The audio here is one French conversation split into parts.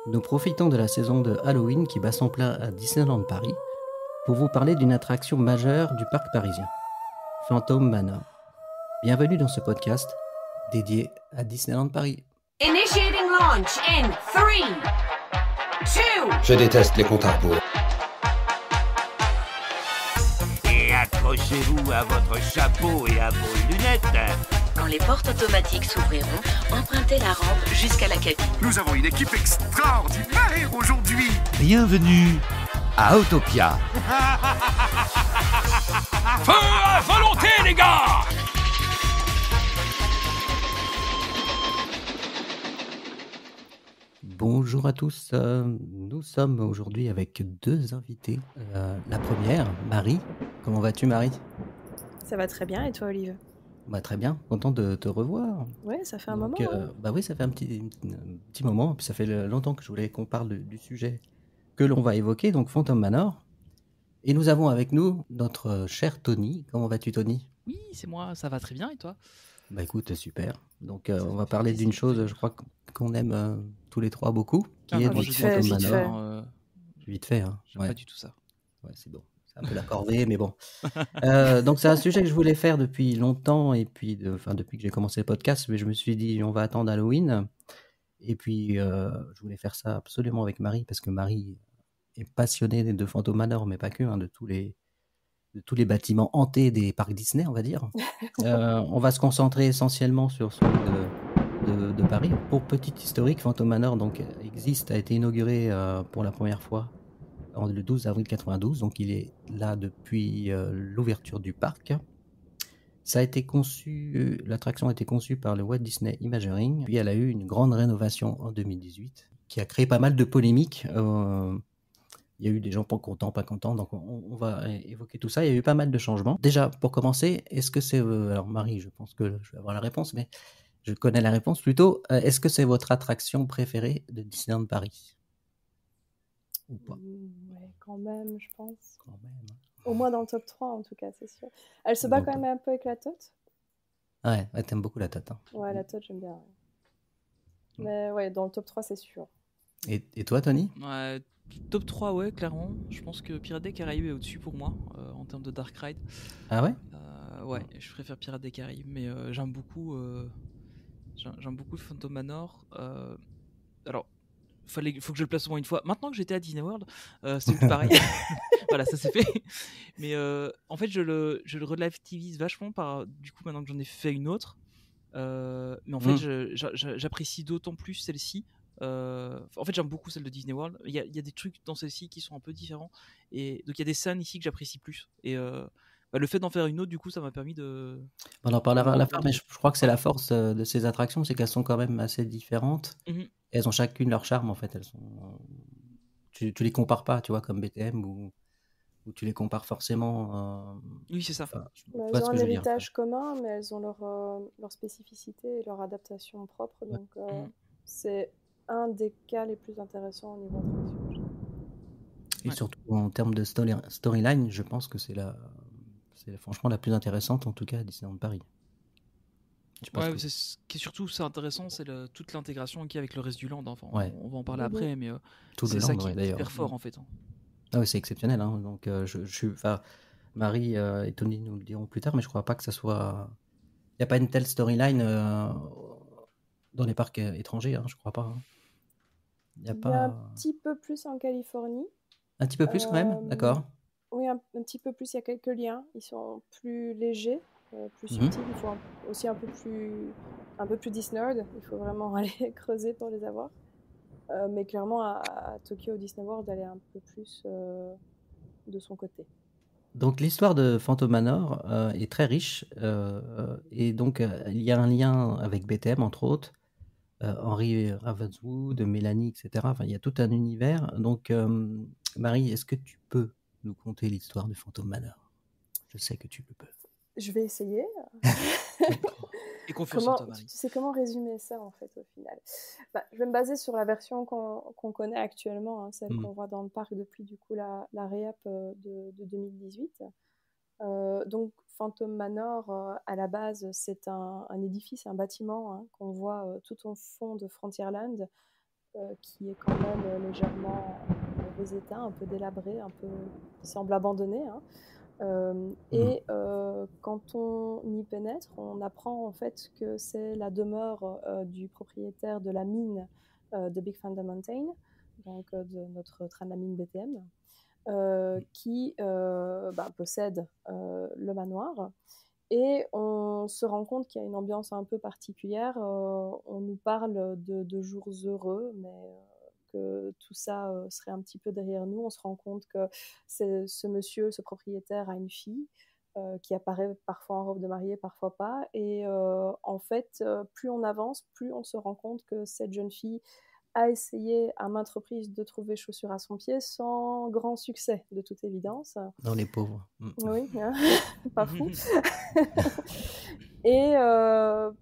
Nous profitons de la saison de Halloween qui bat son plein à Disneyland Paris pour vous parler d'une attraction majeure du parc parisien, Phantom Manor. Bienvenue dans ce podcast dédié à Disneyland Paris. Initiating launch in 3, 2. Je déteste les comptes à rebours. Et accrochez-vous à votre chapeau et à vos lunettes. Quand les portes automatiques s'ouvriront, empruntez la rampe jusqu'à la cabine. Nous avons une équipe extraordinaire aujourd'hui. Bienvenue à Autopia. Feu à volonté, les gars! Bonjour à tous, nous sommes aujourd'hui avec deux invités. La première, Marie. Comment vas-tu, Marie? Ça va très bien, et toi, Olive? Très bien, content de te revoir. Ouais, ça fait un Donc, moment. Hein. oui, ça fait un petit moment, puis ça fait longtemps que je voulais qu'on parle du sujet que l'on va évoquer, donc Phantom Manor. Et nous avons avec nous notre cher Tony. Comment vas-tu, Tony? Oui, c'est moi, ça va très bien, et toi? Écoute, super. Donc on va parler d'une chose, je crois qu'on aime tous les trois beaucoup, qui est vite du fait, Phantom vite Manor. Vite fait, hein. J'aime pas du tout ça. Ouais, c'est bon. C'est un peu la corvée, mais bon. Donc c'est un sujet que je voulais faire depuis longtemps, et puis depuis que j'ai commencé le podcast, mais je me suis dit on va attendre Halloween. Et puis je voulais faire ça absolument avec Marie, parce que Marie est passionnée de Phantom Manor, mais pas que, hein, de tous les bâtiments hantés des parcs Disney, on va dire. On va se concentrer essentiellement sur celui de Paris. Pour petite historique, Phantom Manor donc, a été inauguré pour la première fois le 12 avril 92, donc il est là depuis l'ouverture du parc. L'attraction a été conçue par le Walt Disney Imagineering, puis elle a eu une grande rénovation en 2018, qui a créé pas mal de polémiques. Il y a eu des gens pas contents, donc on va évoquer tout ça. Il y a eu pas mal de changements. Déjà, pour commencer, est-ce que c'est... alors Marie, je pense que je vais avoir la réponse, mais je connais la réponse plutôt. Est-ce que c'est votre attraction préférée de Disneyland Paris? Ou pas? Ouais, quand même, je pense. Quand même. Au moins dans le top 3, en tout cas, c'est sûr. Elle se bat quand même un peu avec la Tote. Ouais, t'aimes beaucoup la Tote. Hein. Ouais, la Tote, j'aime bien. Ouais. Mais ouais, dans le top 3, c'est sûr. Et toi, Tony? Ouais, top 3, ouais, clairement. Je pense que Pirates des Caraïbes est au-dessus pour moi, en termes de Dark Ride. Ah ouais? Ouais, je préfère Pirates des Caraïbes, mais j'aime beaucoup le Phantom Manor. Alors, faut que je le place au moins une fois. Maintenant que j'étais à Disney World, c'est plus pareil. Voilà, ça c'est fait. Mais en fait, je le relativise vachement du coup, maintenant que j'en ai fait une autre. Mais en fait, j'apprécie d'autant plus celle-ci. En fait, j'aime beaucoup celle de Disney World. Il y a des trucs dans celle-ci qui sont un peu différents. Et donc, il y a des scènes ici que j'apprécie plus. Et le fait d'en faire une autre, du coup, ça m'a permis de... On en parlera à la fin, mais je crois que c'est la force de ces attractions, c'est qu'elles sont quand même assez différentes. Mm-hmm. Elles ont chacune leur charme, en fait. Elles sont... tu les compares pas, tu vois, comme BTM, où tu les compares forcément... Oui, c'est ça. Elles ont un héritage commun, mais elles ont leur spécificité et leur adaptation propre. Donc, c'est un des cas les plus intéressants au niveau attraction. Et surtout, en termes de storyline, je pense que c'est franchement la plus intéressante, en tout cas, à Disneyland Paris. Ce qui est surtout intéressant, c'est toute l'intégration qu'il y a avec le reste du land. Enfin, on va en parler Mm-hmm. après, mais tout c'est le ça land, qui est d'ailleurs. hyper fort, en fait. Ah oui, c'est exceptionnel. Hein. Donc, Marie et Tony nous le diront plus tard, mais je crois pas que ça soit... Il n'y a pas une telle storyline dans les parcs étrangers, hein, je crois pas. Hein. Il y a un petit peu plus en Californie. Un petit peu plus quand même, d'accord. Oui, un petit peu plus, il y a quelques liens. Ils sont plus légers, plus subtils. Il faut aussi un peu plus Disneyland. Il faut vraiment aller creuser pour les avoir. Mais clairement, à Tokyo Disney World, elle est un peu plus de son côté. Donc l'histoire de Phantom Manor est très riche. Et donc il y a un lien avec BTM, entre autres. Henry Ravenswood, Mélanie, etc. Enfin, il y a tout un univers. Donc, Marie, est-ce que tu peux nous conter l'histoire de Phantom Manor? Je sais que tu le peux. Je vais essayer. Et confiance en toi, Marie. Tu sais comment résumer ça, en fait, au final? Je vais me baser sur la version qu'on connaît actuellement, hein, celle qu'on voit dans le parc depuis, du coup, la réap de 2018. Donc, Phantom Manor, à la base, c'est un édifice, un bâtiment, hein, qu'on voit tout au fond de Frontierland. qui est quand même légèrement en mauvais état, un peu délabré, un peu qui semble abandonné, hein. Quand on y pénètre, on apprend en fait que c'est la demeure du propriétaire de la mine de Big Thunder Mountain, donc de notre train de la mine BTM, qui possède le manoir. Et on se rend compte qu'il y a une ambiance un peu particulière. On nous parle de jours heureux, mais que tout ça serait un petit peu derrière nous. On se rend compte que ce monsieur, ce propriétaire, a une fille qui apparaît parfois en robe de mariée, parfois pas. Et en fait, plus on avance, plus on se rend compte que cette jeune fille a essayé à maintes reprises de trouver chaussures à son pied sans grand succès, de toute évidence. Dans les pauvres. Oui, hein, pas fou. Et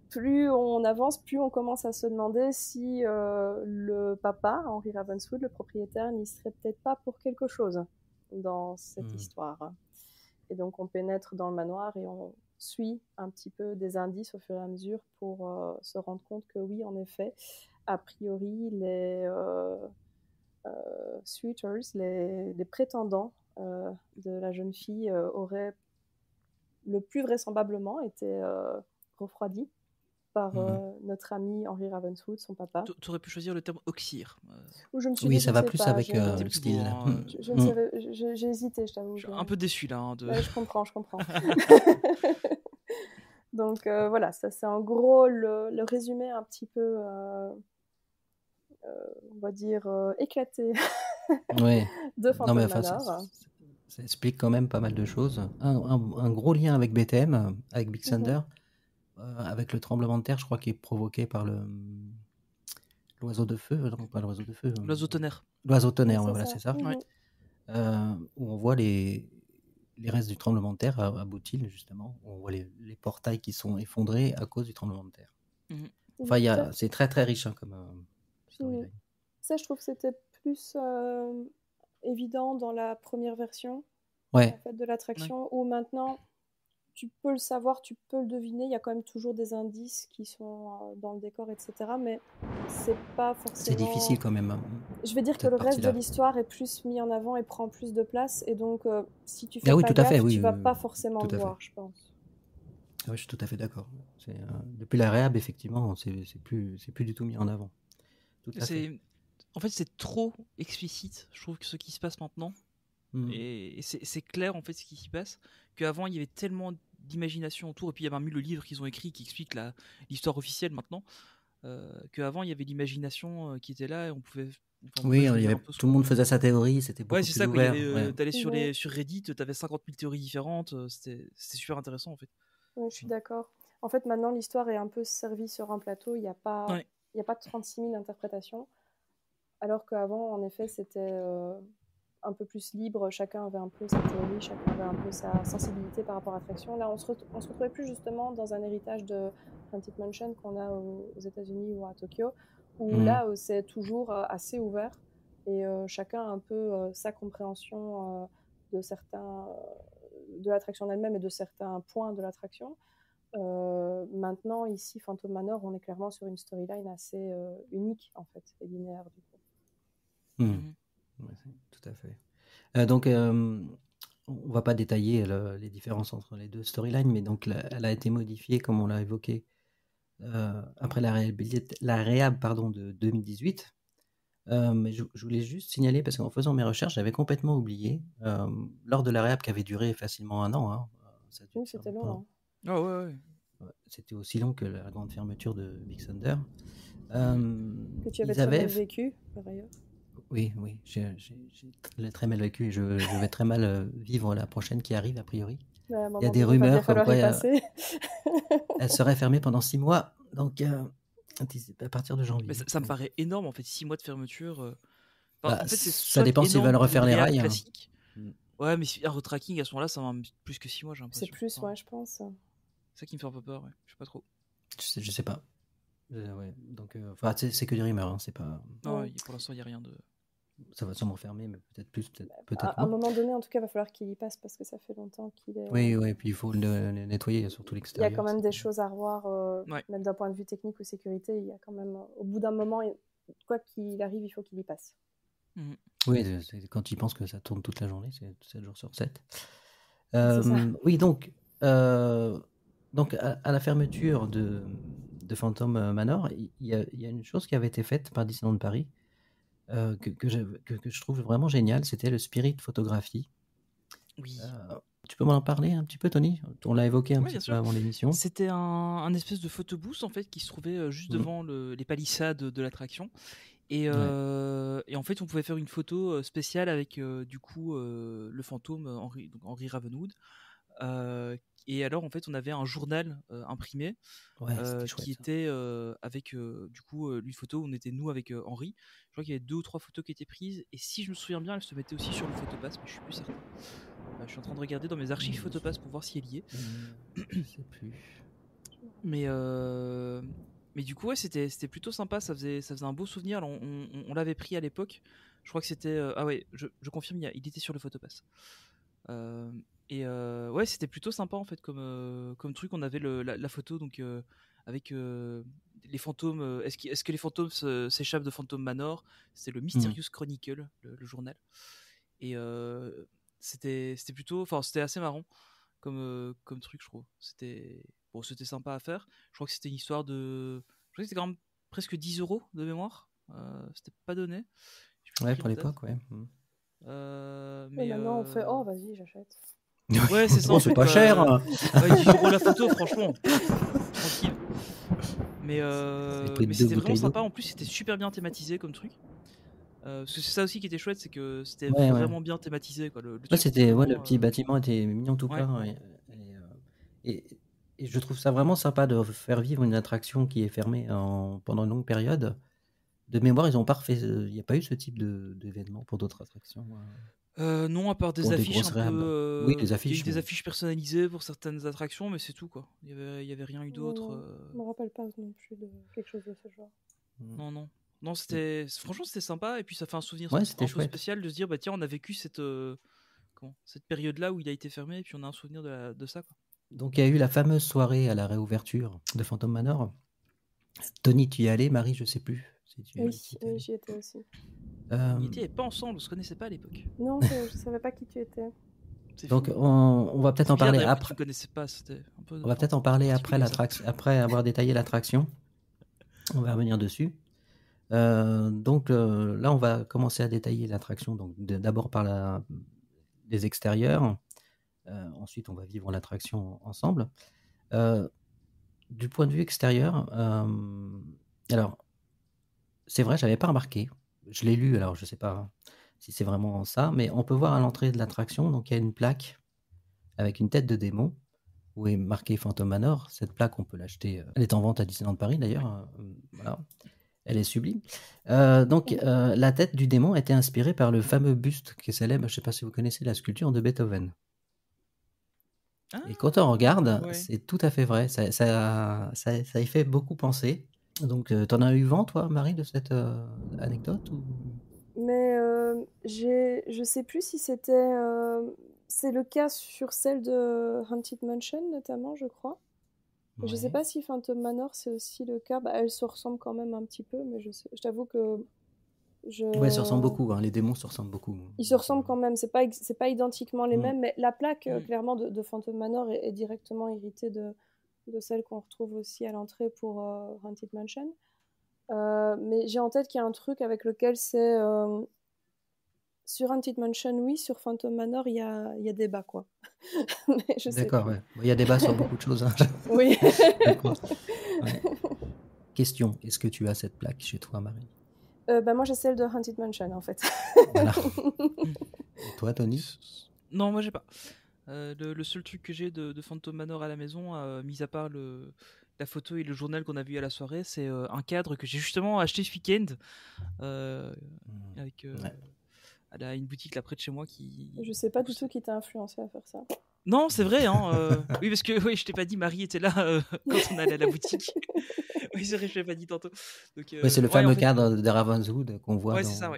plus on avance, plus on commence à se demander si le papa, Henry Ravenswood, le propriétaire, n'y serait peut-être pas pour quelque chose dans cette histoire. Et donc on pénètre dans le manoir et on suit un petit peu des indices au fur et à mesure pour se rendre compte que oui, en effet, a priori, les suitors, les prétendants de la jeune fille auraient le plus vraisemblablement été refroidis par notre ami Henry Ravenswood, son papa. Tu aurais pu choisir le terme oxyre. Où je me suis Oui, dit, ça je va sais plus pas, avec j'ai- le style. je ne sais- j'ai hésité, je t'avoue. Je suis un peu déçu là. Hein, de... Ouais, je comprends. Donc voilà, ça c'est en gros le résumé un petit peu, on va dire, éclaté Ouais. de Non, Phantom mais enfin, Manor. ça explique quand même pas mal de choses. Un gros lien avec BTM, avec Big Thunder, avec le tremblement de terre, je crois, qui est provoqué par l'oiseau de feu. Non, pas l'oiseau de feu. L'oiseau tonnerre. L'oiseau tonnerre, C'est ouais, voilà, ça. c'est ça. Mhm. Ouais. Où on voit les restes du tremblement de terre à Bootil, justement. On voit les portails qui sont effondrés à cause du tremblement de terre. Enfin, c'est très très riche hein, comme storyline. Ça, je trouve que c'était plus évident dans la première version Ouais. en fait, de l'attraction, où maintenant, tu peux le savoir, tu peux le deviner, il y a quand même toujours des indices qui sont dans le décor, etc. Mais c'est pas forcément... C'est difficile quand même. Je vais dire que le reste de l'histoire est plus mis en avant et prend plus de place, et donc si tu fais Ah oui, pas tout à gaffe, fait, oui, tu vas pas forcément tout le à fait. voir, je pense. Ah oui, je suis tout à fait d'accord. Depuis la réhab, effectivement, c'est plus du tout mis en avant. Tout à fait. En fait, c'est trop explicite, je trouve, que ce qui se passe maintenant. Et c'est clair, en fait, ce qui s'y passe. Qu'avant, il y avait tellement d'imagination autour. Et puis, il y avait même le livre qu'ils ont écrit qui explique l'histoire officielle maintenant. Qu'avant, il y avait l'imagination qui était là et on pouvait... Oui, tout le monde faisait sa théorie, c'était beaucoup plus ouvert. T'allais sur Reddit, t'avais 50 000 théories différentes, c'était super intéressant en fait. Oui, je suis d'accord. En fait, maintenant, l'histoire est un peu servie sur un plateau, il n'y a pas 36 000 interprétations, alors qu'avant, en effet, c'était un peu plus libre, chacun avait un peu sa théorie, chacun avait un peu sa sensibilité par rapport à l'attraction. Là, on se retrouvait plus justement dans un héritage de Haunted Mansion qu'on a aux États-Unis ou à Tokyo, où là, c'est toujours assez ouvert et chacun a un peu sa compréhension de l'attraction elle-même et de certains points de l'attraction. Maintenant, ici, Phantom Manor, on est clairement sur une storyline assez unique, en fait, et linéaire, du coup. Ouais, tout à fait. Donc, on va pas détailler les différences entre les deux storylines, mais donc elle a été modifiée, comme on l'a évoqué, après la réhab de 2018. Mais je voulais juste signaler, parce qu'en faisant mes recherches, j'avais complètement oublié, lors de la réhab qui avait duré facilement 1 an. Hein, oui, c'était long. Ah ouais. C'était aussi long que la grande fermeture de Big Thunder. Que tu avais très mal vécu, par ailleurs. Oui, j'ai très mal vécu et je vais très mal vivre la prochaine qui arrive, a priori. Il y a des rumeurs comme quoi elle serait fermée pendant 6 mois, donc à partir de janvier. Mais ça me paraît énorme, en fait, 6 mois de fermeture. En fait, ça dépend s'ils veulent refaire les rails. Classique. Ouais, mais un retracking à ce moment-là, ça va plus que 6 mois, j'ai l'impression. C'est plus, ouais, je pense. C'est ça qui me fait un peu peur, ouais. Je sais pas trop. Je sais pas. Ouais. Donc, c'est que des rumeurs, hein, c'est pas... Non, pour l'instant, il n'y a rien de... Ça va sûrement fermer, mais peut-être plus, peut-être à un moment donné, en tout cas, il va falloir qu'il y passe parce que ça fait longtemps qu'il est... Oui, puis il faut le nettoyer, surtout l'extérieur. Il y a quand même des choses à revoir, même d'un point de vue technique ou sécurité. Il y a quand même, au bout d'un moment, quoi qu'il arrive, il faut qu'il y passe. Oui, quand tu penses que ça tourne toute la journée, c'est 7 jours sur 7. C'est ça. Oui, donc à la fermeture de Phantom Manor, il y a une chose qui avait été faite par Disneyland Paris que je trouve vraiment géniale, c'était le Spirit Photographie. Oui. Tu peux m'en parler un petit peu, Tony? On l'a évoqué un Ouais, petit bien peu sûr. avant l'émission. C'était un espèce de photobooth en fait qui se trouvait juste devant les palissades de l'attraction. Et en fait, on pouvait faire une photo spéciale avec du coup le fantôme Henry Ravenwood. Et alors, en fait, on avait un journal imprimé Ouais, c'était chouette, qui ça. était avec du coup une photo où on était nous avec Henry. Je crois qu'il y avait 2 ou 3 photos qui étaient prises. Et si je me souviens bien, elle se mettait aussi sur le photopass, mais je suis plus certain. Je suis en train de regarder dans mes archives photopass pour voir si elle y est. Je sais plus. Mais du coup, ouais, c'était plutôt sympa. Ça faisait un beau souvenir. Alors, on l'avait pris à l'époque. Je crois que c'était. Ah ouais, je confirme, il était sur le photopass. Ouais, c'était plutôt sympa en fait comme truc. On avait la photo donc avec les fantômes. Est-ce que les fantômes s'échappent de Phantom Manor? C'était le Mysterious Chronicle, le journal. Et c'était plutôt. Enfin, c'était assez marrant comme truc, je trouve. C'était sympa à faire. Je crois que c'était une histoire de. Je crois que c'était quand même presque 10 € de mémoire. C'était pas donné. Ouais, pour l'époque, ouais. Mais maintenant, on fait oh, vas-y, j'achète. Ouais, c'est ça. Oh, c'est pas cher. Ouais, 10 € la photo, franchement. Tranquille. Mais c'était vraiment sympa. En plus, c'était super bien thématisé comme truc. Parce que c'est ça aussi qui était chouette, c'est que c'était vraiment bien thématisé. Quoi. Le petit bâtiment était mignon tout plein. Et je trouve ça vraiment sympa de faire vivre une attraction qui est fermée pendant une longue période. De mémoire, ils n'ont pas refait. Il n'y a pas eu ce type d'événement pour d'autres attractions. Non, à part des Pour des affiches grosses un réhab. peu. Oui, des Il y a eu affiches. des affiches personnalisées pour certaines attractions, mais c'est tout quoi. Il y avait rien eu d'autre. Je me rappelle pas non plus de quelque chose de ce genre. Non, franchement c'était sympa et puis ça fait un souvenir Ouais, un c'était peu chouette. spécial de se dire bah tiens on a vécu cette période-là où il a été fermé et puis on a un souvenir de ça quoi. Donc il y a eu la fameuse soirée à la réouverture de Phantom Manor. Tony, tu y es allé? Marie, je sais plus. Si tu Oui, j'y étais aussi. On n'y était pas ensemble, on se connaissait pas à l'époque. Non, je savais pas qui tu étais. Donc on va peut-être en parler après. Tu connaissais pas, c'était un peu. On va peut-être en parler après après avoir détaillé l'attraction. On va revenir dessus. Donc là, on va commencer à détailler l'attraction. Donc d'abord par les extérieurs. Ensuite, on va vivre l'attraction ensemble. Du point de vue extérieur, alors c'est vrai, j'avais pas remarqué. Je l'ai lu, alors je sais pas si c'est vraiment ça, mais on peut voir à l'entrée de l'attraction, donc il y a une plaque avec une tête de démon où est marqué Phantom Manor. Cette plaque, on peut l'acheter. Elle est en vente à Disneyland Paris d'ailleurs. Voilà. Elle est sublime. Donc, la tête du démon a été inspirée par le fameux buste qui est célèbre. Je ne sais pas si vous connaissez la sculpture de Beethoven. Et quand on regarde, c'est tout à fait vrai. Ça y fait beaucoup penser. Donc, t'en as eu vent, toi, Marie, de cette anecdote ou... Mais je sais plus si c'était... c'est le cas sur celle de Haunted Mansion, notamment, je crois. Ouais. Je sais pas si Phantom Manor, c'est aussi le cas. Bah, elles se ressemblent quand même un petit peu, mais je t'avoue que... Ouais, ça ressemble beaucoup. Hein. Les démons se ressemblent beaucoup. Ils se ressemblent quand même. C'est pas identiquement les mêmes, mais la plaque, clairement, de Phantom Manor est directement héritée de celle qu'on retrouve aussi à l'entrée pour Haunted Mansion. Mais j'ai en tête qu'il y a un truc avec lequel c'est... sur Haunted Mansion, oui. Sur Phantom Manor, il y a débat, quoi. D'accord, ouais. Il y a débat sur beaucoup de choses. Hein. Oui. Ouais. Question, est-ce que tu as cette plaque chez toi, Marie? Moi, j'ai celle de Haunted Mansion, en fait. Voilà. Et toi, Tony? Non, moi, j'ai pas. Le seul truc que j'ai de Phantom Manor à la maison, mis à part la photo et le journal qu'on a vu à la soirée, c'est un cadre que j'ai justement acheté ce week-end avec une boutique là près de chez moi qui... Je sais pas du tout qui t'a influencé à faire ça. Non, c'est vrai, hein. Oui, parce que je t'ai pas dit, Marie était là quand on allait à la boutique. Oui, c'est vrai, je l'ai pas dit tantôt. Donc, c'est le fameux cadre de Ravenswood qu'on voit c'est ça,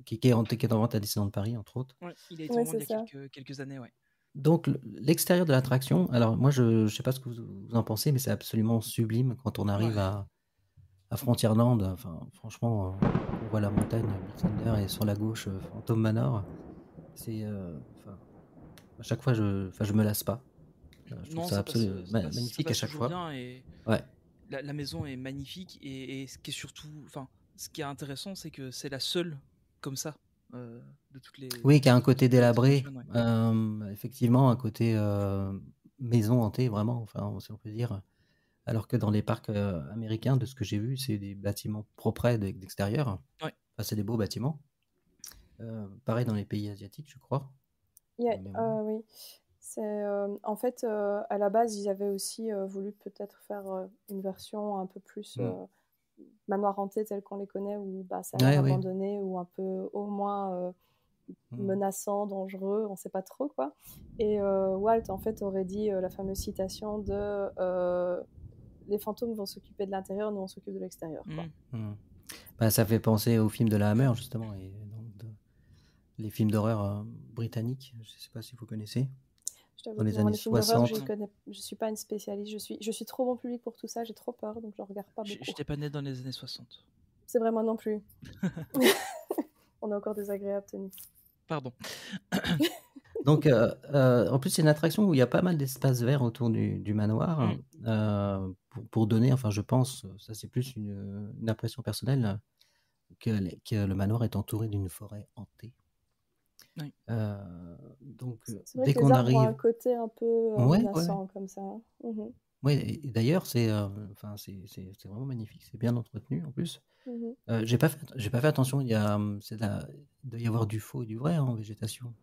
qui est en vente à Disneyland Paris, entre autres. Ouais, il a été en vente il y a quelques années, ouais. Donc, l'extérieur de l'attraction, alors moi, je sais pas ce que vous en pensez, mais c'est absolument sublime quand on arrive à Frontierland, enfin, franchement, on voit la montagne, Big Thunder, et sur la gauche, Phantom Manor. C'est, enfin, à chaque fois, je me lasse pas. Je trouve Non, ça ça passe, absolument ça passe, ça magnifique à passe chaque toujours fois. bien et Ouais. la maison est magnifique et ce qui est surtout, enfin, ce qui est intéressant, c'est que c'est la seule comme ça de toutes les Oui, qui a un côté Haunted délabré, Mansion, ouais. effectivement, un côté maison hantée, vraiment, enfin, si on peut dire. Alors que dans les parcs américains, de ce que j'ai vu, c'est des bâtiments propres d'extérieur. Ouais. Enfin, c'est des beaux bâtiments. Pareil dans les pays asiatiques, je crois. Yeah, de mémoire. oui. En fait, à la base, ils avaient aussi voulu peut-être faire une version un peu plus manoir hanté tel qu'on les connaît, où ça a l'air Ouais, oui. abandonné ou un peu au moins menaçant, dangereux, on sait pas trop quoi. Et Walt en fait aurait dit la fameuse citation de les fantômes vont s'occuper de l'intérieur, nous on s'occupe de l'extérieur, quoi. Bah, ça fait penser aux films de la Hammer, justement, et donc les films d'horreur britanniques. Je sais pas si vous connaissez. Je t'avoue Dans que les moi, années les films d'horreur, 60. je suis pas une spécialiste, je suis trop bon public pour tout ça, j'ai trop peur, donc je regarde pas beaucoup. J'étais pas né dans les années 60. C'est vrai, moi non plus. On est encore désagréable, Tony. Pardon. Donc, en plus, c'est une attraction où il y a pas mal d'espaces verts autour du manoir, pour donner, enfin, je pense, ça c'est plus une impression personnelle, que le manoir est entouré d'une forêt hantée. Oui. Donc, C'est vrai dès que les qu'on arbres ont un arrive, côté un peu ouais, menaçant comme ça. Mhm. ouais, et d'ailleurs, enfin, c'est vraiment magnifique, c'est bien entretenu en plus. Mhm. J'ai pas fait attention, il doit y avoir du faux et du vrai en végétation.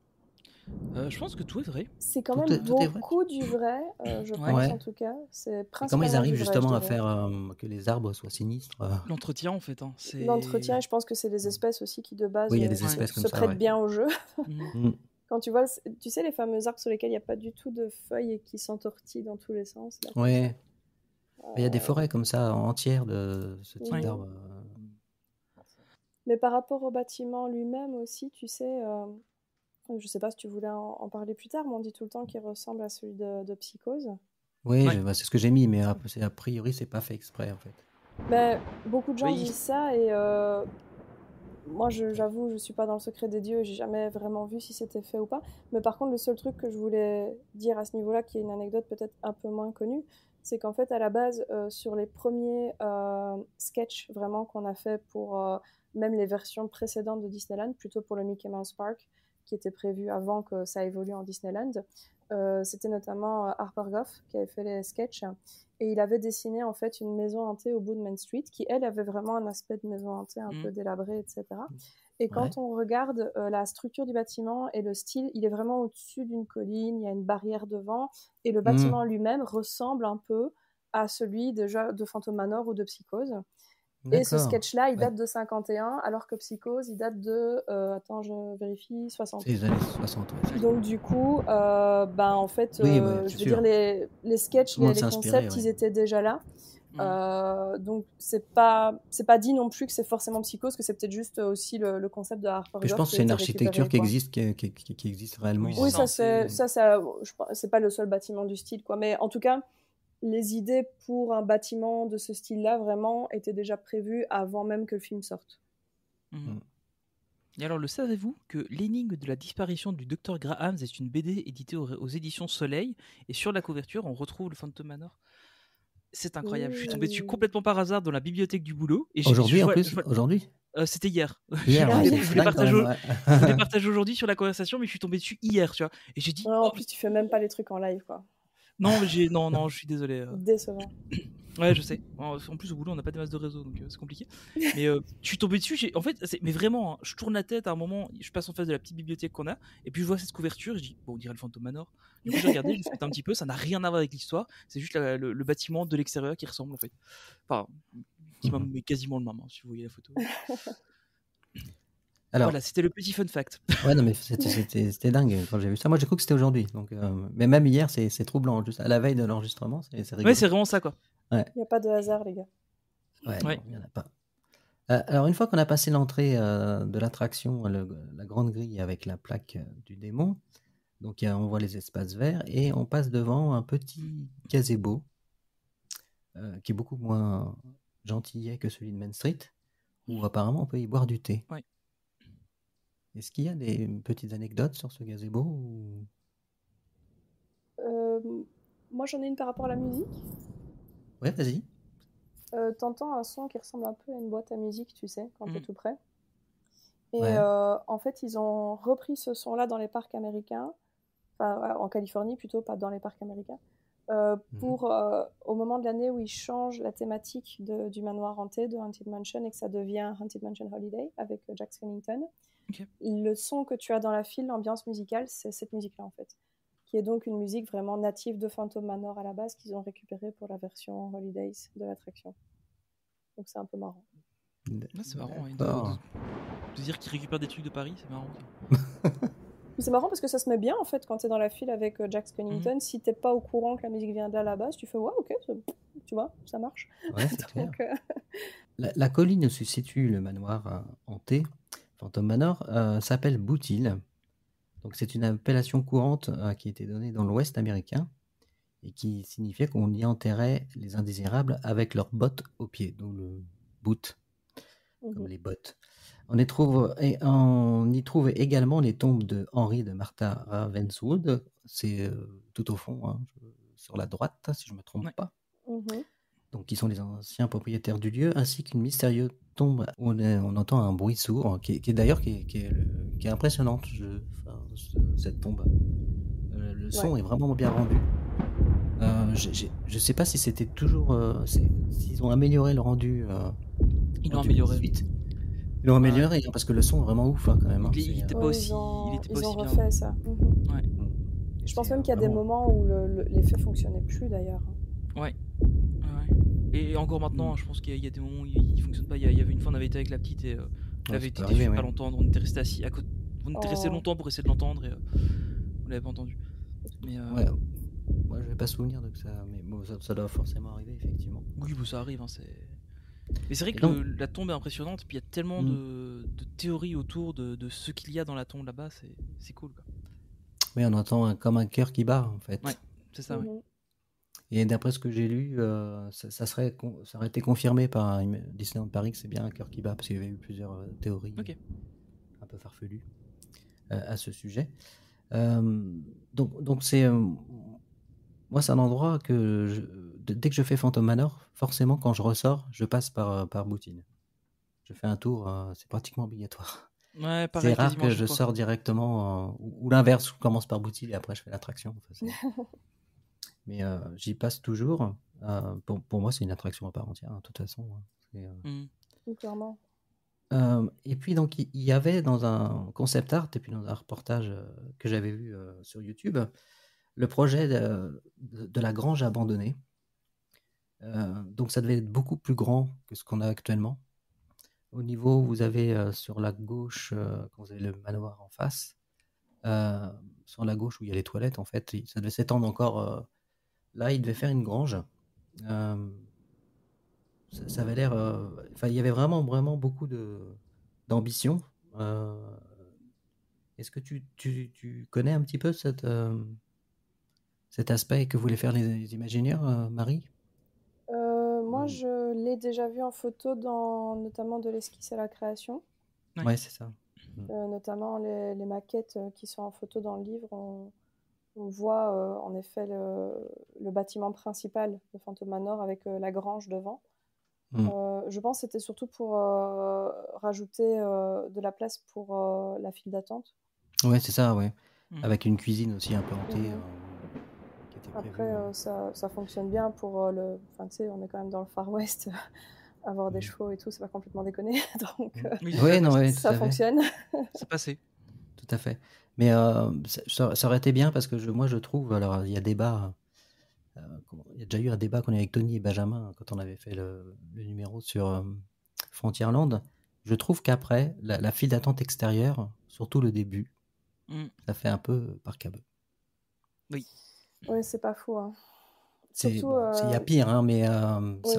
Je pense que tout est vrai. C'est quand Tout même est vrai. beaucoup du vrai, je Ouais. pense Ouais. en tout cas. C'est Et comment principalement ils arrivent du vrai, justement je à dirais. faire que les arbres soient sinistres? L'entretien, en fait, hein, c'est. L'entretien, je pense que c'est des espèces aussi qui de base Oui, il y a des se espèces comme se ça, prêtent ouais. bien au jeu. Mhm. Mm. Quand tu vois, tu sais, les fameux arbres sur lesquels il n'y a pas du tout de feuilles et qui s'entortillent dans tous les sens, là, comme ça. Ouais. Il y a des forêts comme ça entières de ce type Ouais. d'arbres. Mais par rapport au bâtiment lui-même aussi, tu sais, je sais pas si tu voulais en parler plus tard, mais on dit tout le temps qu'il ressemble à celui de Psychose. Oui, Ouais. c'est ce que j'ai mis, mais a priori, c'est pas fait exprès en fait. Mais beaucoup de gens Oui. disent ça et moi j'avoue je suis pas dans le secret des dieux, j'ai jamais vraiment vu si c'était fait ou pas. Mais par contre le seul truc que je voulais dire à ce niveau-là, qui est une anecdote peut-être un peu moins connue, c'est qu'en fait à la base sur les premiers sketchs vraiment qu'on a fait pour même les versions précédentes de Disneyland, plutôt pour le Mickey Mouse Park qui était prévu avant que ça évolue en Disneyland, c'était notamment Harper Goff qui avait fait les sketchs. Et il avait dessiné en fait une maison hantée au bout de Main Street qui, elle, avait vraiment un aspect de maison hantée un peu délabrée, etc. Et quand on regarde la structure du bâtiment et le style, il est vraiment au-dessus d'une colline, il y a une barrière devant, et le bâtiment lui-même ressemble un peu à celui de Phantom Manor ou de Psychose. Et ce D'accord. sketch-là, il date de 51, alors que Psychose, il date de, attends, je vérifie, 60. C'est les années 60. Ouais. Donc du coup, en fait, Oui, ouais, je c'est veux sûr. dire, les sketchs, Tout le monde les s'est inspiré, concepts, ouais. ils étaient déjà là. Donc c'est pas dit non plus que c'est forcément Psychose, que c'est peut-être juste aussi le concept de Harper Mais je Goff pense que qui a c'est une été architecture récupéré, qui existe réellement. Oui, Oui, ça, c'est pas le seul bâtiment du style, quoi. Mais en tout cas, les idées pour un bâtiment de ce style-là, vraiment, étaient déjà prévues avant même que le film sorte. Et alors, le savez-vous que l'énigme de la disparition du Dr Grahams est une BD éditée aux éditions Soleil, et sur la couverture, on retrouve le Phantom Manor. C'est incroyable. Je suis tombé dessus complètement par hasard dans la bibliothèque du boulot. Et Aujourd'hui, en plus, aujourd'hui. C'était hier. Hier, je ouais, voulais quand même, ouais. je voulais partager aujourd'hui sur la conversation, mais je suis tombé dessus hier, tu vois. Et j'ai dit. Ouais, en plus, tu fais même pas les trucs en live, quoi. Non, non, je suis désolé. Décevant. Ouais, je sais. En plus, au boulot, on n'a pas des masses de réseau, donc c'est compliqué. Mais je suis tombé dessus. En fait, mais vraiment, hein, je tourne la tête à un moment, je passe en face de la petite bibliothèque qu'on a, et puis je vois cette couverture, et je dis, bon, on dirait le Phantom Manor. Du coup, j'ai regardé, j'ai fait un petit peu, ça n'a rien à voir avec l'histoire, c'est juste le bâtiment de l'extérieur qui ressemble, en fait. Enfin, qui mais quasiment le même, hein, si vous voyez la photo. Alors, voilà, c'était le petit fun fact. Ouais, non, mais c'était dingue quand j'ai vu ça. Moi, j'ai cru que c'était aujourd'hui. Donc, mais même hier, c'est troublant. Juste à la veille de l'enregistrement, c'est rigolo. Ouais, c'est vraiment ça, quoi. Il n'y a pas de hasard, les gars. Ouais, non, il n'y en a pas. Alors, une fois qu'on a passé l'entrée de l'attraction, la grande grille avec la plaque du démon, donc on voit les espaces verts et on passe devant un petit gazebo qui est beaucoup moins gentillet que celui de Main Street, où apparemment on peut y boire du thé. Ouais. Est-ce qu'il y a des petites anecdotes sur ce gazebo ou... Moi, j'en ai une par rapport à la musique. Ouais, vas-y. T'entends un son qui ressemble un peu à une boîte à musique, tu sais, quand t'es tout près. Et Ouais. en fait, ils ont repris ce son-là dans les parcs américains, enfin en Californie plutôt, pas dans les parcs américains, pour au moment de l'année où ils changent la thématique du manoir hanté, de Haunted Mansion, et que ça devient Haunted Mansion Holiday avec Jack Skellington. Ok. Le son que tu as dans la file, l'ambiance musicale, c'est cette musique-là en fait, qui est donc une musique vraiment native de Phantom Manor à la base, qu'ils ont récupérée pour la version Holidays de l'attraction. Donc c'est un peu marrant. Ah, c'est marrant, ouais, D'accord. de dire qu'ils récupèrent des trucs de Paris, c'est marrant. C'est marrant parce que ça se met bien en fait quand t'es dans la file avec Jack Skellington. Si t'es pas au courant que la musique vient de là à la base, tu fais ouais, ok, tu vois, ça marche. Ouais, c'est clair. Donc, La colline où se situe le manoir hanté, Phantom Manor, s'appelle Boot Hill. Donc c'est une appellation courante qui était donnée dans l'Ouest américain et qui signifiait qu'on y enterrait les indésirables avec leurs bottes aux pieds, donc le boot, comme les bottes. On y trouve également les tombes de Henry de Martha Ravenswood, c'est tout au fond, hein, sur la droite, si je ne me trompe pas. Donc, qui sont les anciens propriétaires du lieu, ainsi qu'une mystérieuse tombe où on entend un bruit sourd, qui est impressionnante, cette tombe. Le son est vraiment bien rendu. Je sais pas si c'était toujours... s'ils ont amélioré le rendu. Ils l'ont amélioré. Ils l'ont amélioré, parce que le son est vraiment ouf, hein, quand même. Il était pas aussi, ils ont bien. refait ça. Ouais. Je pense même qu'il y a des moments où l'effet fonctionnait plus d'ailleurs. Ouais. Et encore maintenant, je pense qu'il y a des moments où il fonctionne pas. Il y avait une fois, on avait été avec la petite et elle avait été déçue de pas l'entendre. On était resté assis à côté. On était resté longtemps pour essayer de l'entendre et on l'avait pas entendu. Mais ouais. Moi, je vais pas souvenir de ça, mais bon, ça doit forcément arriver, effectivement. Oui, bon, ça arrive. Hein, mais c'est vrai que la tombe est impressionnante. Puis il y a tellement de théories autour de ce qu'il y a dans la tombe là-bas. C'est cool, quoi. Oui, on entend comme un cœur qui bat, en fait. Ouais, c'est ça, ouais. Et d'après ce que j'ai lu, ça aurait été confirmé par Disneyland Paris que c'est bien un cœur qui bat, parce qu'il y avait eu plusieurs théories un peu farfelues à ce sujet. Donc c'est... moi, c'est un endroit que dès que je fais Phantom Manor, forcément, quand je ressors, je passe par Boot Hill. Je fais un tour, c'est pratiquement obligatoire. Ouais, pareil, c'est rare que je sors directement, ou l'inverse, je commence par Boot Hill et après je fais l'attraction. Enfin, mais j'y passe toujours. Pour moi, c'est une attraction à part entière, de toute façon. Clairement. Et puis, donc, il y avait dans un concept art et puis dans un reportage que j'avais vu sur YouTube, le projet de la grange abandonnée. Donc, ça devait être beaucoup plus grand que ce qu'on a actuellement. Au niveau, vous avez sur la gauche, quand vous avez le manoir en face, sur la gauche où il y a les toilettes, en fait, ça devait s'étendre encore. Là, il devait faire une grange. Ça avait l'air... il y avait vraiment beaucoup d'ambition. Est-ce que tu connais un petit peu cet aspect que voulaient faire les Imagineers, Marie? Moi, je l'ai déjà vu en photo dans notamment de l'esquisse à la création. Ouais, c'est ça. Notamment les maquettes qui sont en photo dans le livre. On voit en effet le bâtiment principal de Phantom Manor avec la grange devant. Je pense que c'était surtout pour rajouter de la place pour la file d'attente. Ouais, c'est ça, ouais. Avec une cuisine aussi un peu hantée. Après, ça fonctionne bien pour Enfin, tu sais, on est quand même dans le Far West. Avoir des chevaux et tout, c'est pas complètement déconné. Donc, ça fonctionne. C'est passé. Tout à fait. Mais ça aurait été bien parce que moi, je trouve... Alors, il y a débat... il y a déjà eu un débat qu'on a eu avec Tony et Benjamin quand on avait fait le numéro sur Frontierland. Je trouve qu'après, la file d'attente extérieure, surtout le début, ça fait un peu parc-à-bœuf. Oui. Oui, c'est pas fou. Hein. Il y a pire, hein, mais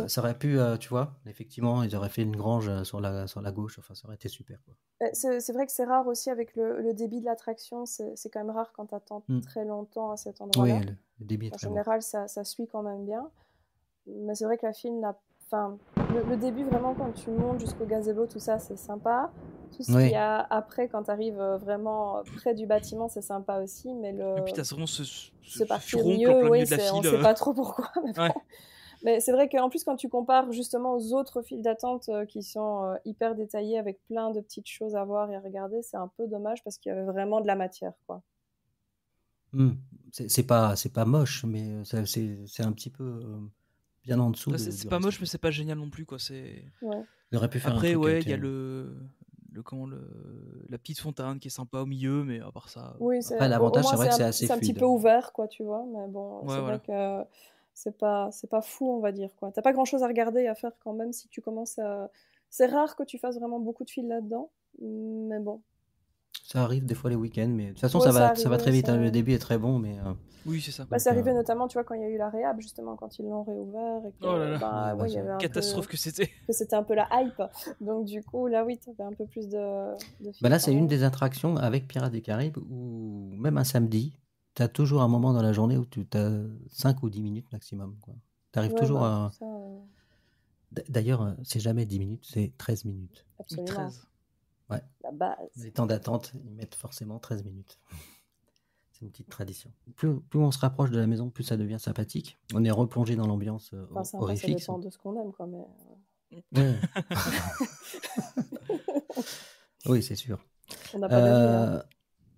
ça aurait pu, tu vois, effectivement, ils auraient fait une grange sur la gauche, enfin, ça aurait été super, quoi. C'est vrai que c'est rare aussi avec le débit de l'attraction, c'est quand même rare quand tu attends très longtemps à cet endroit-là. Oui, le débit est en très général, ça suit quand même bien. Mais c'est vrai que la file n'a enfin, le début vraiment quand tu montes jusqu'au gazebo, tout ça, c'est sympa. Tout ce Oui. qu'il y a après, quand tu arrives vraiment près du bâtiment, c'est sympa aussi, mais Et puis t'as vraiment ce partir furoncle en mieux, plein oui, milieu de la on file. sait pas trop pourquoi, mais bon. Ouais. Mais c'est vrai qu'en plus, quand tu compares justement aux autres files d'attente qui sont hyper détaillées avec plein de petites choses à voir et à regarder, c'est un peu dommage parce qu'il y avait vraiment de la matière, quoi. C'est pas moche, mais c'est un petit peu bien en dessous Ouais, du c'est pas reste. moche, mais c'est pas génial non plus, quoi. Ouais. Il aurait pu faire Après, un truc ouais, avec il y a la petite fontaine qui est sympa au milieu, mais à part ça. Oui, Après, l'avantage, au moins, c'est vrai que c'est assez c'est un petit fluide. peu ouvert, quoi, tu vois. Mais bon, Ouais, c'est voilà. vrai que c'est pas fou, on va dire, quoi. T'as pas grand-chose à regarder et à faire quand même si tu commences à... C'est rare que tu fasses vraiment beaucoup de files là-dedans, mais bon. Ça arrive des fois les week-ends, mais de toute façon, Ouais, ça ça va très arrivait, vite. ça... Le début est très bon, mais Oui, c'est ça. Bah, c'est arrivé notamment, tu vois, quand il y a eu la réhab, justement, quand ils l'ont réouvert et que, Oh là là. bah, Ouais, ouais, il y avait un Catastrophe peu... que c'était. que c'était un peu la hype. Donc, du coup, là, oui, t'avais un peu plus de Bah films là, quand c'est une même. des attractions avec Pirates des Caraïbes où même un samedi, tu as toujours un moment dans la journée où tu as 5 ou 10 minutes maximum. Tu arrives Ouais, toujours bah, à... ça, D'ailleurs, c'est jamais 10 minutes, c'est 13 minutes. absolument. 13. Ouais. La base. Les temps d'attente, ils mettent forcément 13 minutes. C'est une petite tradition. Plus on se rapproche de la maison, plus ça devient sympathique. On est replongé dans l'ambiance Enfin, ça horrifique. dépend de ce qu'on aime, quoi, mais... Ouais. Oui, c'est sûr. On n'a pas d'avis, hein.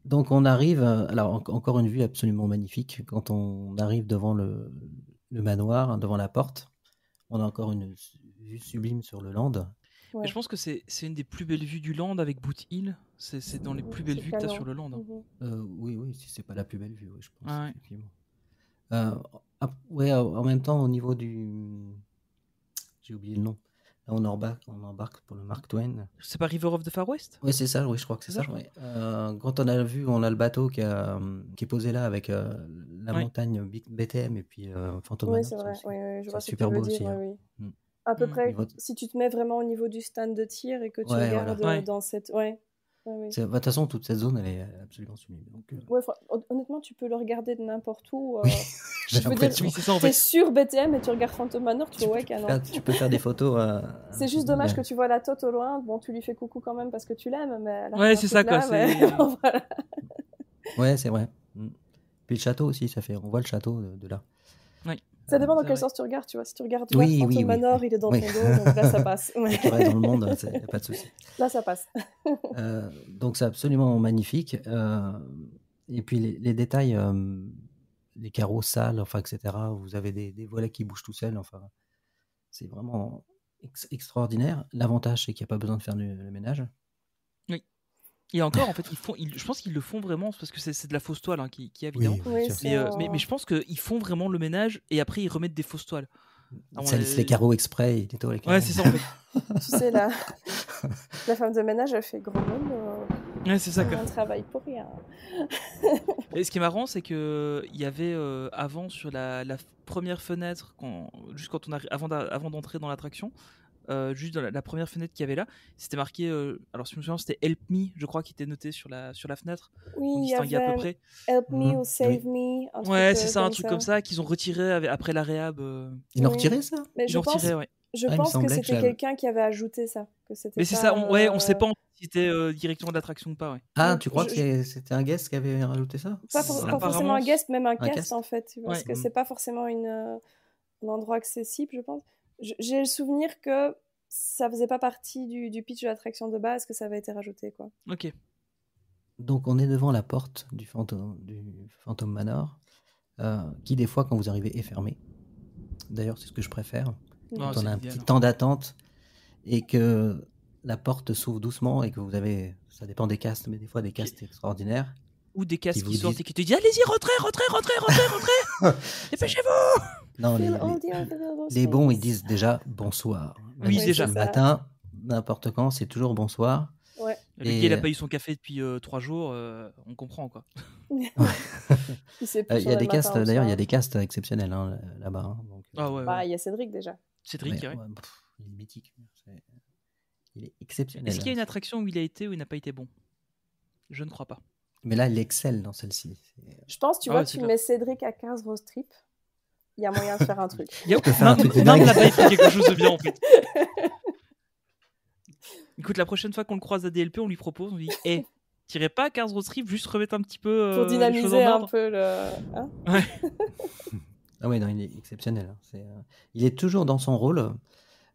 Donc on arrive, alors encore une vue absolument magnifique. Quand on arrive devant le manoir, devant la porte, on a encore une vue sublime sur le land. Ouais. Et je pense que c'est une des plus belles vues du land avec Boot Hill. C'est dans les plus belles C'est vues que tu as canon. sur le land. Oui, si c'est pas la plus belle vue, oui, je pense, Ah ouais. effectivement. Ouais, en même temps, au niveau du... J'ai oublié le nom. Là, on embarque pour le Mark Twain. C'est pas River of the Far West? Oui, c'est ça, oui, je crois que c'est ça. je Ouais. Quand on a vu, on a le bateau qui est posé là avec la Ouais. montagne BTM et puis Phantom Oui, Manor. c'est vrai. aussi. Oui, je C'est vois ce que tu super veux beau dire. aussi. Oui, Hein. oui. Mm. À peu Mm. près, Niveau- si tu te mets vraiment au niveau du stand de tir et que tu Ouais, regardes voilà. Ouais. dans cette... Ouais. Oui. De toute façon, toute cette zone, elle est absolument sublime. Donc, Ouais, honnêtement, tu peux le regarder de n'importe où. j'ai je veux dire, l'impression. Oui, c'est ça en t'es fait. sur BTM et tu regardes Phantom Manor, tu vois, ouais, canon. Tu peux faire des photos. C'est juste dommage que tu vois la Tote au loin. Bon, tu lui fais coucou quand même parce que tu l'aimes, mais elle a Ouais, rien c'est foutre ça, quoi, là, mais c'est- bon, voilà. Ouais, c'est vrai. Mm. Puis le château aussi, on voit le château de là. Oui. Ça dépend dans c'est quel vrai. sens tu regardes, tu vois. Si tu regardes Oui, vers Phantom oui, Manor, oui. il est dans Oui. ton dos, donc là, ça passe. Ouais. Tu restes dans le monde, il n'y a pas de souci. Là, ça passe. Donc c'est absolument magnifique. Et puis les détails, les carreaux sales, enfin, etc. Vous avez des volets qui bougent tout seuls. Enfin, c'est vraiment extraordinaire. L'avantage, c'est qu'il n'y a pas besoin de faire le ménage. Et encore, en fait, je pense qu'ils le font vraiment parce que c'est de la fausse toile hein, qui évidemment. Oui, sûr. c'est Mais je pense qu'ils font vraiment le ménage et après ils remettent des fausses toiles. Ils salissent les carreaux exprès, ils nettoient les carreaux. Ouais, c'est ça en fait. Tu sais, la femme de ménage, elle fait gros monde. Ouais, c'est ça quoi. On travaille pour rien. Et ce qui est marrant, c'est que il y avait avant sur la première fenêtre, juste quand on avant d'entrer dans l'attraction, juste dans la première fenêtre qu'il y avait là, c'était marqué. Alors si je me souviens, c'était Help Me, je crois, qui était noté sur la fenêtre. Oui, On il y distinguait à peu avait près. Help Me Mhm. ou Save Me. Un Ouais, truc, c'est ça, un truc comme ça qu'ils ont retiré après la réhab. Ils l'ont Oui. retiré, ça? Mais Ils l'ont retiré, ouais. je Ah, il me pense que semblait que c'était j'avais- quelqu'un qui avait ajouté ça. Que c'était Mais c'est pas, ça, on sait pas si c'était directement de l'attraction ou pas, ouais. Ah, Donc, tu crois que c'était un guest qui avait rajouté ça? Pas Apparemment, forcément un guest, même un un cast cast. en fait. Parce Ouais. que c'est pas forcément un endroit accessible, je pense. J'ai le souvenir que ça faisait pas partie du pitch de l'attraction de base, que ça avait été rajouté, quoi. Ok. Donc on est devant la porte du Phantom Manor, qui des fois quand vous arrivez est fermée. D'ailleurs c'est ce que je préfère. Quand c'est on a un idéal. petit temps d'attente et que la porte s'ouvre doucement et que vous avez, ça dépend des castes, mais des fois des castes extraordinaires. Ou des casques Qui vous qui sortent disent- et qui te disent allez-y, rentrez Dépêchez-vous. Non, Feel all the available les bons ils space. disent déjà bonsoir. Oui, Même si déjà. c'est le C'est ça. matin, n'importe quand, c'est toujours bonsoir. Ouais. Le Et- gars, il a pas eu son café depuis 3 jours, on comprend quoi. Il sait plus Il y sur a le des matin castes, ou d'ailleurs il y a soir. des castes exceptionnels hein, là-bas. Hein, donc, Ah ouais, Bah, ouais. il y a Cédric déjà. Cédric, mais, ouais. ouais, il est mythique. Il est exceptionnel. Est-ce qu'il y a une attraction où il a été ou il n'a pas été bon? Je ne crois pas. Mais là, il excelle dans celle-ci. Je pense, tu Ah vois, ouais, c'est tu clair. mets Cédric à 15 Rose Trip. il y a moyen de faire un truc. On peut faire un truc de Marne dingue. là-bas, il fait quelque chose de bien en fait. Écoute, la prochaine fois qu'on le croise à DLP, on lui propose, on lui dit t'irais pas à 15 Rose Reef, juste remettre un petit peu Pour les choses en dynamiser un ordre. peu le. Hein Ah oui, non, il est exceptionnel. Hein. Il est toujours dans son rôle.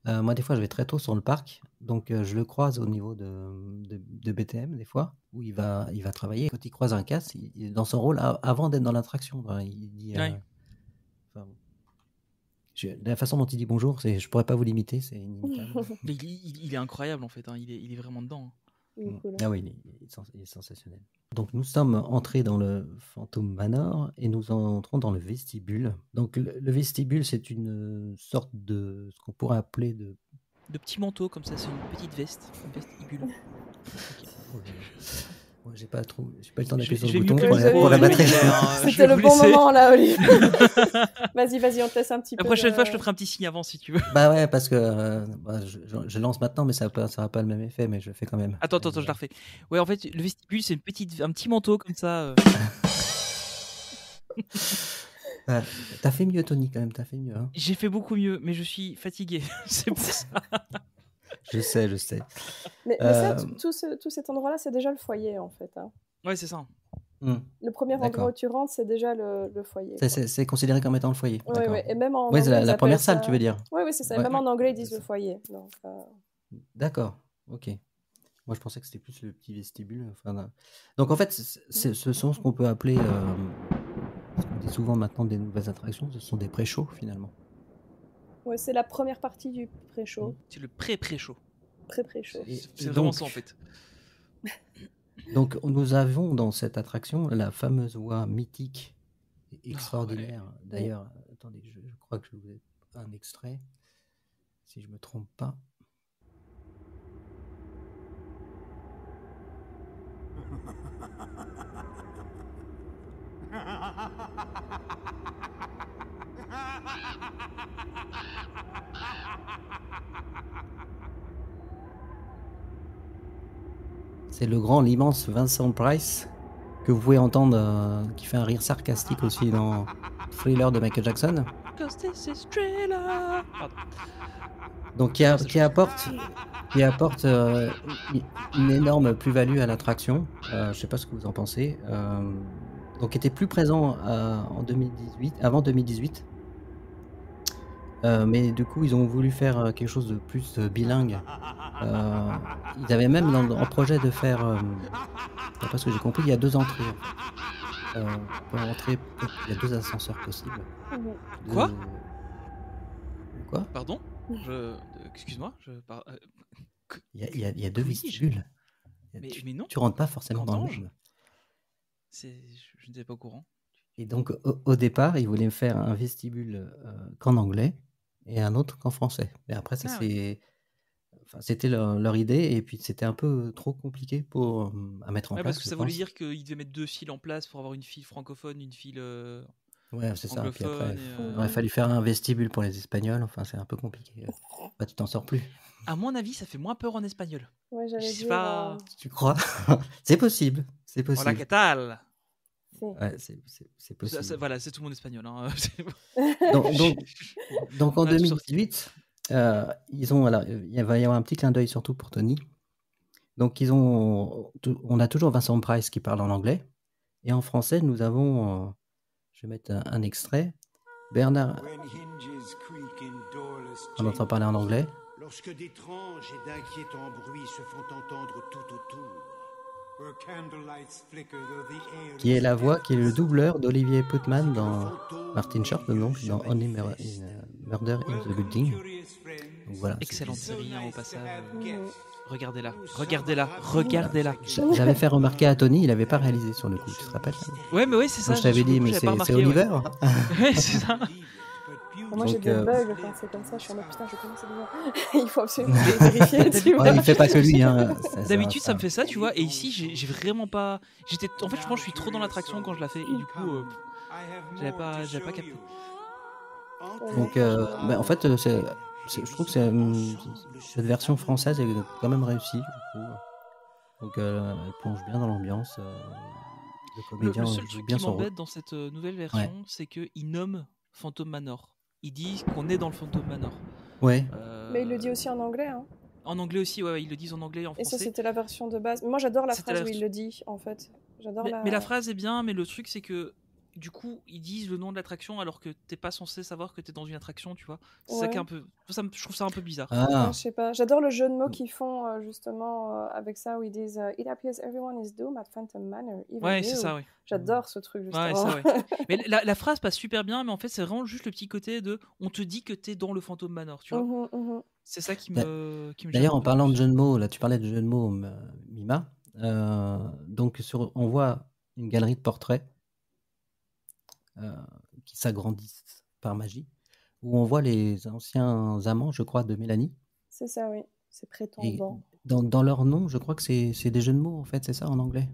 Moi, des fois, je vais très tôt sur le parc, donc je le croise au niveau de BTM, des fois, où il va travailler. Quand il croise un casse, il est dans son rôle avant d'être dans l'attraction. Enfin, il dit, Ouais. enfin, la façon dont il dit bonjour, je pourrais pas vous l'imiter, c'est inimitable. Mais il est incroyable en fait, hein. Il est vraiment dedans. Il est cool. Ah oui, il est sensationnel. Donc nous sommes entrés dans le Phantom Manor et nous entrons dans le vestibule. Donc le vestibule, c'est une sorte de ce qu'on pourrait appeler de... De petits manteaux comme ça, c'est une petite veste, une vestibule. Ouais, j'ai pas le temps Je d'appuyer sur vais le mieux bouton que pour le la, jeu, pour la oui, batterie. Je C'était vais le vous bon laisser. moment là, Olivier. Vas-y, on te laisse un petit La peu. prochaine fois, je te ferai un petit signe avant si tu veux. Bah ouais, parce que je lance maintenant, mais ça aura pas le même effet, mais je le fais quand même. Attends, je la refais. Ouais, en fait, le vestibule, c'est un petit manteau comme ça. Ouais, t'as fait mieux, Tony, quand même, t'as fait mieux. Hein. J'ai fait beaucoup mieux, mais je suis fatigué. C'est pour ça. Je sais. Mais ça, tout cet endroit-là, c'est déjà le foyer en fait. Hein. Ouais, c'est ça. Le premier D'accord. endroit où tu rentres, c'est déjà le foyer. C'est considéré comme étant le foyer. Oui, D'accord. et même en Ouais, anglais, c'est ils la première appellent salle, ça- tu veux dire. Oui, c'est ça. Ouais. Même en anglais, ils disent C'est le ça. foyer. Donc, D'accord, ok. Moi, je pensais que c'était plus le petit vestibule. Enfin, donc, en fait, ce sont ce qu'on peut appeler, ce qu'on dit souvent maintenant des nouvelles attractions, ce sont des pré-shows, finalement. ouais, c'est la première partie du pré-show. C'est le pré-pré-show. Pré-pré-show. Et C'est vraiment donc- ça en fait. Donc, nous avons dans cette attraction la fameuse voie mythique et extraordinaire. D'ailleurs, attendez, je crois que je vous ai un extrait, si je me trompe pas. C'est le grand, l'immense Vincent Price que vous pouvez entendre, qui fait un rire sarcastique aussi dans Thriller de Michael Jackson. 'Cause this is Thriller. Pardon. Donc qui apporte une énorme plus-value à l'attraction. Je sais pas ce que vous en pensez. Donc qui était plus présent en 2018, avant 2018. Mais du coup, ils ont voulu faire quelque chose de plus bilingue. Ils avaient même en projet de faire, d'après ce que j'ai compris, il y a 2 entrées. Pour entrer, il y a 2 ascenseurs possibles. Quoi Deux- Quoi Pardon Excuse-moi. Il y a 2 Oui, vestibules. Mais non. Tu rentres pas forcément dans le Qu'entends-je même. Je n'étais pas au courant. Et donc, au départ, ils voulaient faire un vestibule qu'en anglais et un autre qu'en français. Mais après, ça, Ah c'était leur idée, et puis c'était un peu trop compliqué à mettre en Ouais, place. parce que je ça voulait pense. dire qu'ils devaient mettre 2 files en place pour avoir une file francophone, une file Ouais, c'est ça. Puis après, anglophone. il aurait fallu faire un vestibule pour les Espagnols. Enfin, c'est un peu compliqué. Bah, tu t'en sors plus. À mon avis, ça fait moins peur en espagnol. Ouais, Je j'allais sais dire. pas. Tu crois? C'est possible. C'est Hola, possible. ¿qué tal? Ouais, c'est possible. Voilà, c'est tout mon espagnol. Hein. Donc en On a tout 2018, il va y avoir un petit clin d'œil surtout pour Tony. Donc on a toujours Vincent Price qui parle en anglais, et en français nous avons, je vais mettre un extrait, Bernard. On entend parler en anglais. Lorsque d'étranges et d'inquiétants bruits se font entendre tout autour. Qui est la voix, qui est le doubleur d'Olivier Putman dans Martin Short, donc dans Only Murder in the Building. Donc voilà. Excellente série, hein, au passage. Regardez-la. J'avais fait remarquer à Tony, il n'avait pas réalisé sur le coup, tu te rappelles? Ouais, mais ouais, c'est ça. Moi, je t'avais sur le dit, coup, mais j'avais pas c'est remarqué, Oliver. Ouais, c'est ça. Moi, j'ai Donc, des bugs quand c'est comme ça. Je suis en mode putain, je commence à devoir. Il faut absolument vérifier. Tu vois. Ouais, il fait pas que lui. Hein. D'habitude, ça me fait ça, tu vois. Et ici, j'ai vraiment pas. En fait, je pense que je suis trop dans l'attraction quand je la fais. Et du coup, j'avais pas capté. Donc, en fait, je trouve que cette version française est quand même réussie, je trouve. Donc, elle plonge bien dans l'ambiance. Le comédien Le seul joue truc bien qui son rôle. m'embête dans cette nouvelle version, c'est qu'ils nomment Phantom Manor. Ils disent qu'on est dans le Phantom Manor. Ouais. Mais il le dit aussi en anglais. Hein. En anglais aussi, ouais, ils le disent en anglais et en Et ça, français. c'était la version de base. Moi, j'adore la C'était phrase la où il version- le dit, en fait. J'adore Mais la phrase est bien, mais le truc c'est que du coup ils disent le nom de l'attraction alors que t'es pas censé savoir que t'es dans une attraction, tu vois. C'est ça qui est un peu. Je trouve ça un peu bizarre. Ah, Ouais, je sais pas. J'adore le jeu de mots qu'ils font justement avec ça où ils disent It appears everyone is doomed at Phantom Manor. Even Ouais, you. c'est ça, ouais. J'adore ce truc justement. Ouais, ça, ouais. Mais la phrase passe super bien, mais en fait, c'est vraiment juste le petit côté de on te dit que t'es dans le Phantom Manor, tu vois. C'est ça qui me gêne d'ailleurs, un en peu parlant plus. de jeu de mots, là, tu parlais de jeu de mots, Mima. Donc, on voit une galerie de portraits qui s'agrandissent par magie, où on voit les anciens amants, je crois, de Mélanie. C'est ça, oui. C'est Et prétendant. dans leur nom, je crois que c'est des jeux de mots, en fait, c'est ça, en anglais.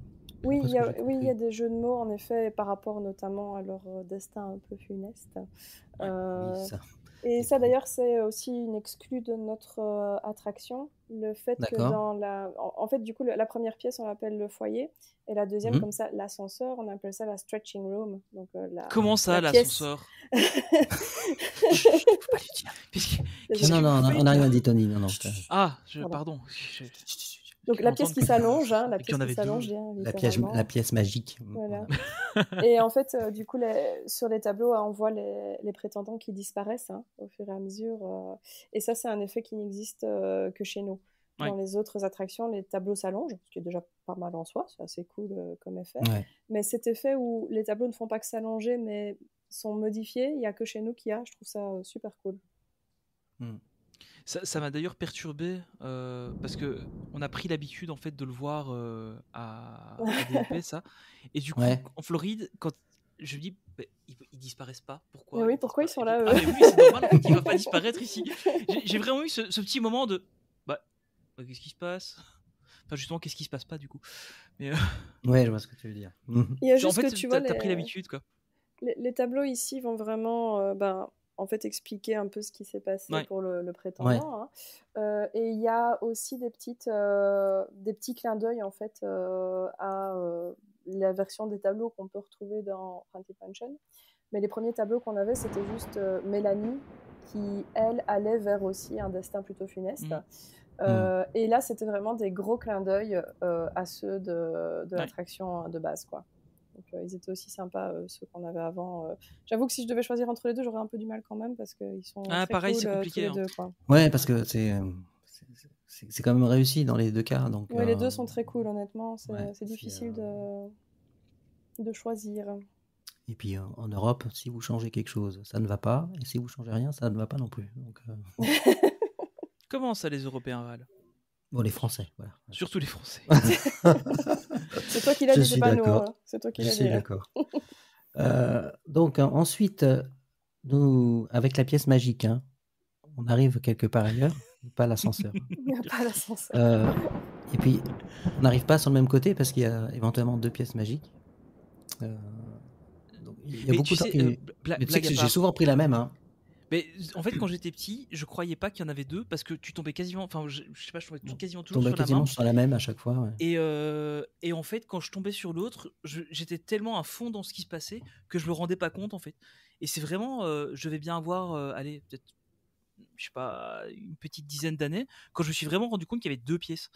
Oui, D'après il ce y que a, j'ai oui, il y a compris. des jeux de mots, en effet, par rapport notamment à leur destin un peu funeste. Oui, Euh, ça. et C'est ça, cool. d'ailleurs, c'est aussi une exclue de notre attraction. Le fait que D'accord. dans la... En fait, du coup, la première pièce, on l'appelle le foyer. Et la deuxième, Mhm. comme ça, l'ascenseur, on appelle ça la stretching room. Donc, Comment ça, la pièce... l'ascenseur? Chut, faut pas lui dire. Désolée. Non, non, on n'a rien dit, Tony. Non, non. Ah, Voilà. pardon. Donc, la pièce qui s'allonge, hein, la qu'il y pièce en qui avait s'allonge, deux. hein, La littéralement. pièce magique. Voilà. Voilà. Et en fait, du coup, sur les tableaux, on voit les prétendants qui disparaissent hein, au fur et à mesure. Et ça, c'est un effet qui n'existe que chez nous. Dans Ouais. les autres attractions, les tableaux s'allongent, ce qui est déjà pas mal en soi, c'est assez cool comme effet. Ouais. Mais cet effet où les tableaux ne font pas que s'allonger, mais sont modifiés, il n'y a que chez nous qu'il y a. Je trouve ça super cool. Hmm. Ça m'a d'ailleurs perturbé parce que on a pris l'habitude en fait de le voir à DLP, ça. Et du coup, Ouais. en Floride, quand je me dis, bah, ils disparaissent pas. Pourquoi Mais oui, pourquoi ils sont là, eux Ah mais oui, c'est normal. En fait, ils ne peuvent pas disparaître ici. J'ai vraiment eu ce petit moment de, bah, qu'est-ce qui se passe? Enfin, justement, qu'est-ce qui se passe pas du coup? Mais Ouais, je vois ce que tu veux dire. Mhm. Il y a en juste fait, que tu vois, t'as pris l'habitude, quoi. les tableaux ici vont vraiment en fait expliquer un peu ce qui s'est passé Ouais. pour le Ouais. prétendant. Hein. Et il y a aussi des petits clins d'œil en fait à la version des tableaux qu'on peut retrouver dans Haunted Mansion. Mais les premiers tableaux qu'on avait, c'était juste Mélanie qui, elle, allait vers aussi un destin plutôt funeste. Et là, c'était vraiment des gros clins d'œil à ceux de Ouais. l'attraction de base, quoi. Donc, ils étaient aussi sympas, ceux qu'on avait avant. J'avoue que si je devais choisir entre les deux, j'aurais un peu du mal quand même, parce qu'ils sont Ah, très pareil, cool c'est tous compliqué. les Hein. deux, quoi. Ouais, parce que c'est quand même réussi dans les deux cas. Donc, Ouais, les deux sont très cool, honnêtement. C'est ouais, c'est difficile de choisir. Et puis en Europe, si vous changez quelque chose, ça ne va pas. Et si vous changez rien, ça ne va pas non plus. Donc, Comment ça, les Européens râlent? bon, les Français, voilà. Surtout les Français. C'est toi qui l'as Je dit, c'est suis pas nous. d'accord. Hein. C'est toi qui Je l'as suis dit. d'accord. Donc ensuite, nous, avec la pièce magique, hein, on arrive quelque part ailleurs, pas l'ascenseur. Il n'y a pas l'ascenseur. Et puis, on n'arrive pas sur le même côté parce qu'il y a éventuellement deux pièces magiques. Donc, il y a Mais beaucoup tu de gens sais, qui... Mais tu sais blague que à j'ai part. souvent pris la même. Hein. Mais en fait, quand j'étais petit, je croyais pas qu'il y en avait deux parce que tu tombais quasiment. Enfin, je sais pas, je tombais quasiment Je toujours tombais sur la quasiment main. sur la même à chaque fois. Ouais. Et en fait, quand je tombais sur l'autre, j'étais tellement à fond dans ce qui se passait que je me rendais pas compte en fait. Et c'est vraiment, je vais bien avoir, allez, peut-être, je sais pas, une petite dizaine d'années, quand je me suis vraiment rendu compte qu'il y avait deux pièces.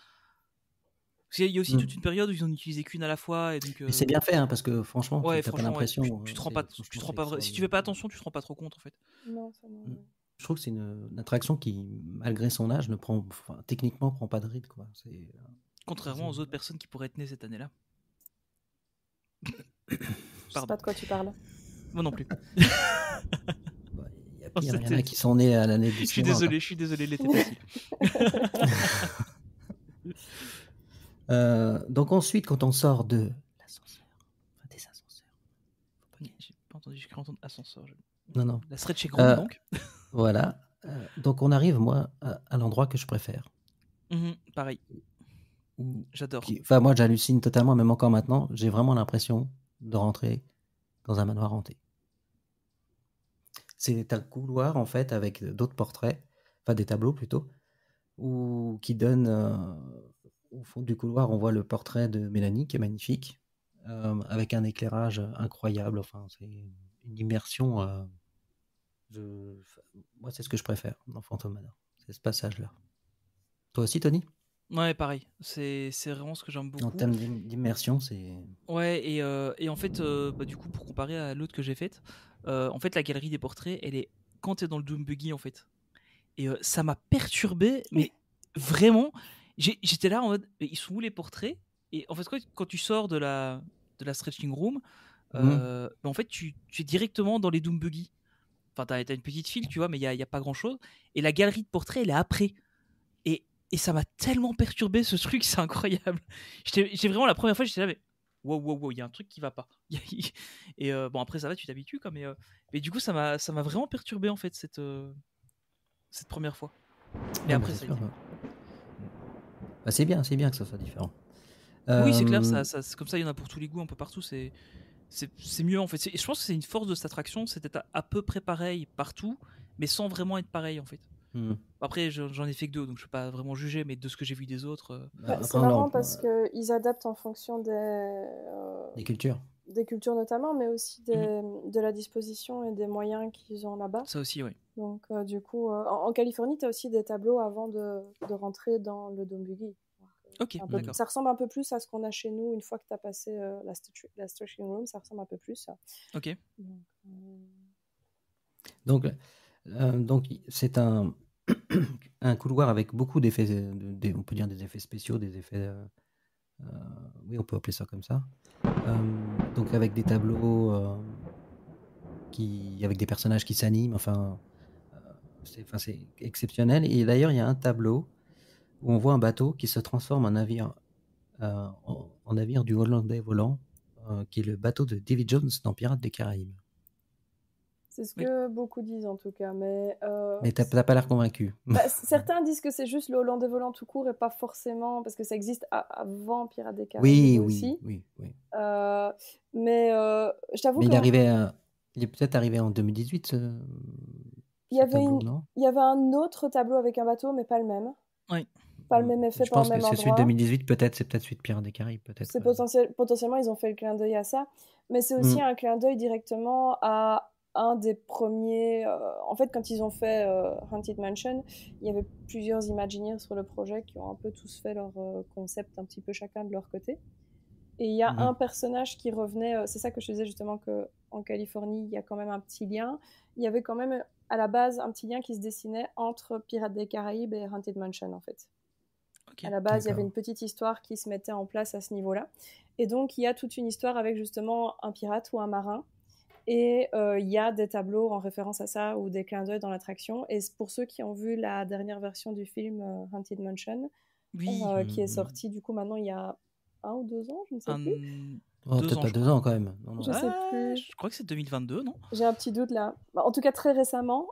Parce qu'il y a aussi toute une période où ils en utilisaient qu'une à la fois, et donc. Mais c'est bien fait, hein, parce que franchement, Ouais, tu n'as pas franchement, ouais, l'impression. tu te rends pas, tu te rends pas, si tu fais pas attention, tu te rends pas trop compte en fait. Non, ça non. Je trouve que c'est une attraction qui, malgré son âge, ne prend, enfin, techniquement, prend pas de ride, quoi. Contrairement aux autres personnes qui pourraient être nées cette année-là. Je sais pas de quoi tu parles. Moi non plus. Il y a pire, il y en a qui sont nés à l'année du Je suis désolé, l'été facile. Donc ensuite, quand on sort de l'ascenseur, enfin des ascenseurs, j'ai pas entendu, j'ai cru entendre ascenseur. Non. La stretch est grande donc. Voilà. Donc on arrive, moi, à l'endroit que je préfère. Pareil. J'adore. Enfin, moi, j'hallucine totalement, même encore maintenant. J'ai vraiment l'impression de rentrer dans un manoir hanté. C'est un couloir, en fait, avec d'autres portraits, enfin des tableaux plutôt, qui donnent... au fond du couloir, on voit le portrait de Mélanie, qui est magnifique, avec un éclairage incroyable. Enfin, c'est une immersion Moi, c'est ce que je préfère dans Phantom Manor. C'est ce passage-là. Toi aussi, Tony? Ouais, pareil. C'est vraiment ce que j'aime En beaucoup. termes d'immersion, c'est... Ouais, et en fait, du coup, pour comparer à l'autre que j'ai faite, en fait, la galerie des portraits, elle est quand t'es dans le Doom Buggy, en fait. Et ça m'a perturbé, mais vraiment, j'étais là en mode, mais ils sont où les portraits? Et en fait, quand tu sors de la stretching room, en fait, tu es directement dans les Doom Buggy. Enfin, t'as une petite file, tu vois, mais il y a pas grand-chose. Et la galerie de portraits, elle est après. Et ça m'a tellement perturbé, ce truc, c'est incroyable. J'ai vraiment, la première fois, j'étais là, mais wow, il y a un truc qui va pas. Et bon, après, ça va, tu t'habitues, quoi, mais du coup, ça m'a vraiment perturbé, en fait, cette première fois. Mais Non, après, mais ça c'est a sûr. été. Bah, c'est bien que ça soit différent. Oui, c'est clair, Euh, c'est comme ça, il y en a pour tous les goûts, un peu partout. C'est mieux, en fait. Je pense que c'est une force de cette attraction, c'est d'être à peu près pareil partout, mais sans vraiment être pareil, en fait. Après, j'en ai fait que 2, donc je ne peux pas vraiment juger, mais de ce que j'ai vu des autres. C'est marrant parce qu'ils adaptent en fonction des cultures. Des cultures notamment, mais aussi de la disposition et des moyens qu'ils ont là-bas. Ça aussi, oui. Donc, du coup, en Californie, tu as aussi des tableaux avant de rentrer dans le Dome Buggy. Ok, d'accord. Ça ressemble un peu plus à ce qu'on a chez nous une fois que tu as passé la stretching room, ça ressemble un peu plus. Ok. Donc c'est un couloir avec beaucoup d'effets, on peut dire des effets spéciaux, des effets, oui, on peut appeler ça comme ça. Donc avec des tableaux avec des personnages qui s'animent, enfin, c'est exceptionnel. Et d'ailleurs, il y a un tableau où on voit un bateau qui se transforme en navire, en navire du Hollandais volant, qui est le bateau de Davy Jones dans Pirates des Caraïbes. C'est ce que beaucoup disent en tout cas, mais t'as pas l'air convaincu. Certains disent que c'est juste le Hollandais volant tout court et pas forcément parce que ça existe avant Pirates des Caraïbes aussi. Oui. Mais je t'avoue que... Mais il est peut-être arrivé en 2018. Il y avait un autre tableau avec un bateau, mais pas le même. Oui. Pas le même effet, pas au même endroit. Je pense que c'est celui de 2018, c'est peut-être celui de Pirates des Caraïbes. C'est potentiellement, ils ont fait le clin d'œil à ça. Mais c'est aussi un clin d'œil directement à un des premiers... en fait, quand ils ont fait Haunted Mansion, il y avait plusieurs Imagineers sur le projet qui ont un peu tous fait leur concept un petit peu chacun de leur côté. Et il y a un personnage qui revenait... c'est ça que je disais justement qu'en Californie, il y a quand même un petit lien. Il y avait quand même, à la base, un petit lien qui se dessinait entre Pirates des Caraïbes et Haunted Mansion, en fait. Okay. À la base, il y avait une petite histoire qui se mettait en place à ce niveau-là. Et donc, il y a toute une histoire avec justement un pirate ou un marin. Et il y a des tableaux en référence à ça ou des clins d'œil dans l'attraction. Et pour ceux qui ont vu la dernière version du film Haunted Mansion, qui est sorti du coup maintenant il y a 1 ou 2 ans, je ne sais plus. Peut-être pas 2 ans quand même. Non. Je sais plus. Je crois que c'est 2022, non? J'ai un petit doute là. En tout cas, très récemment.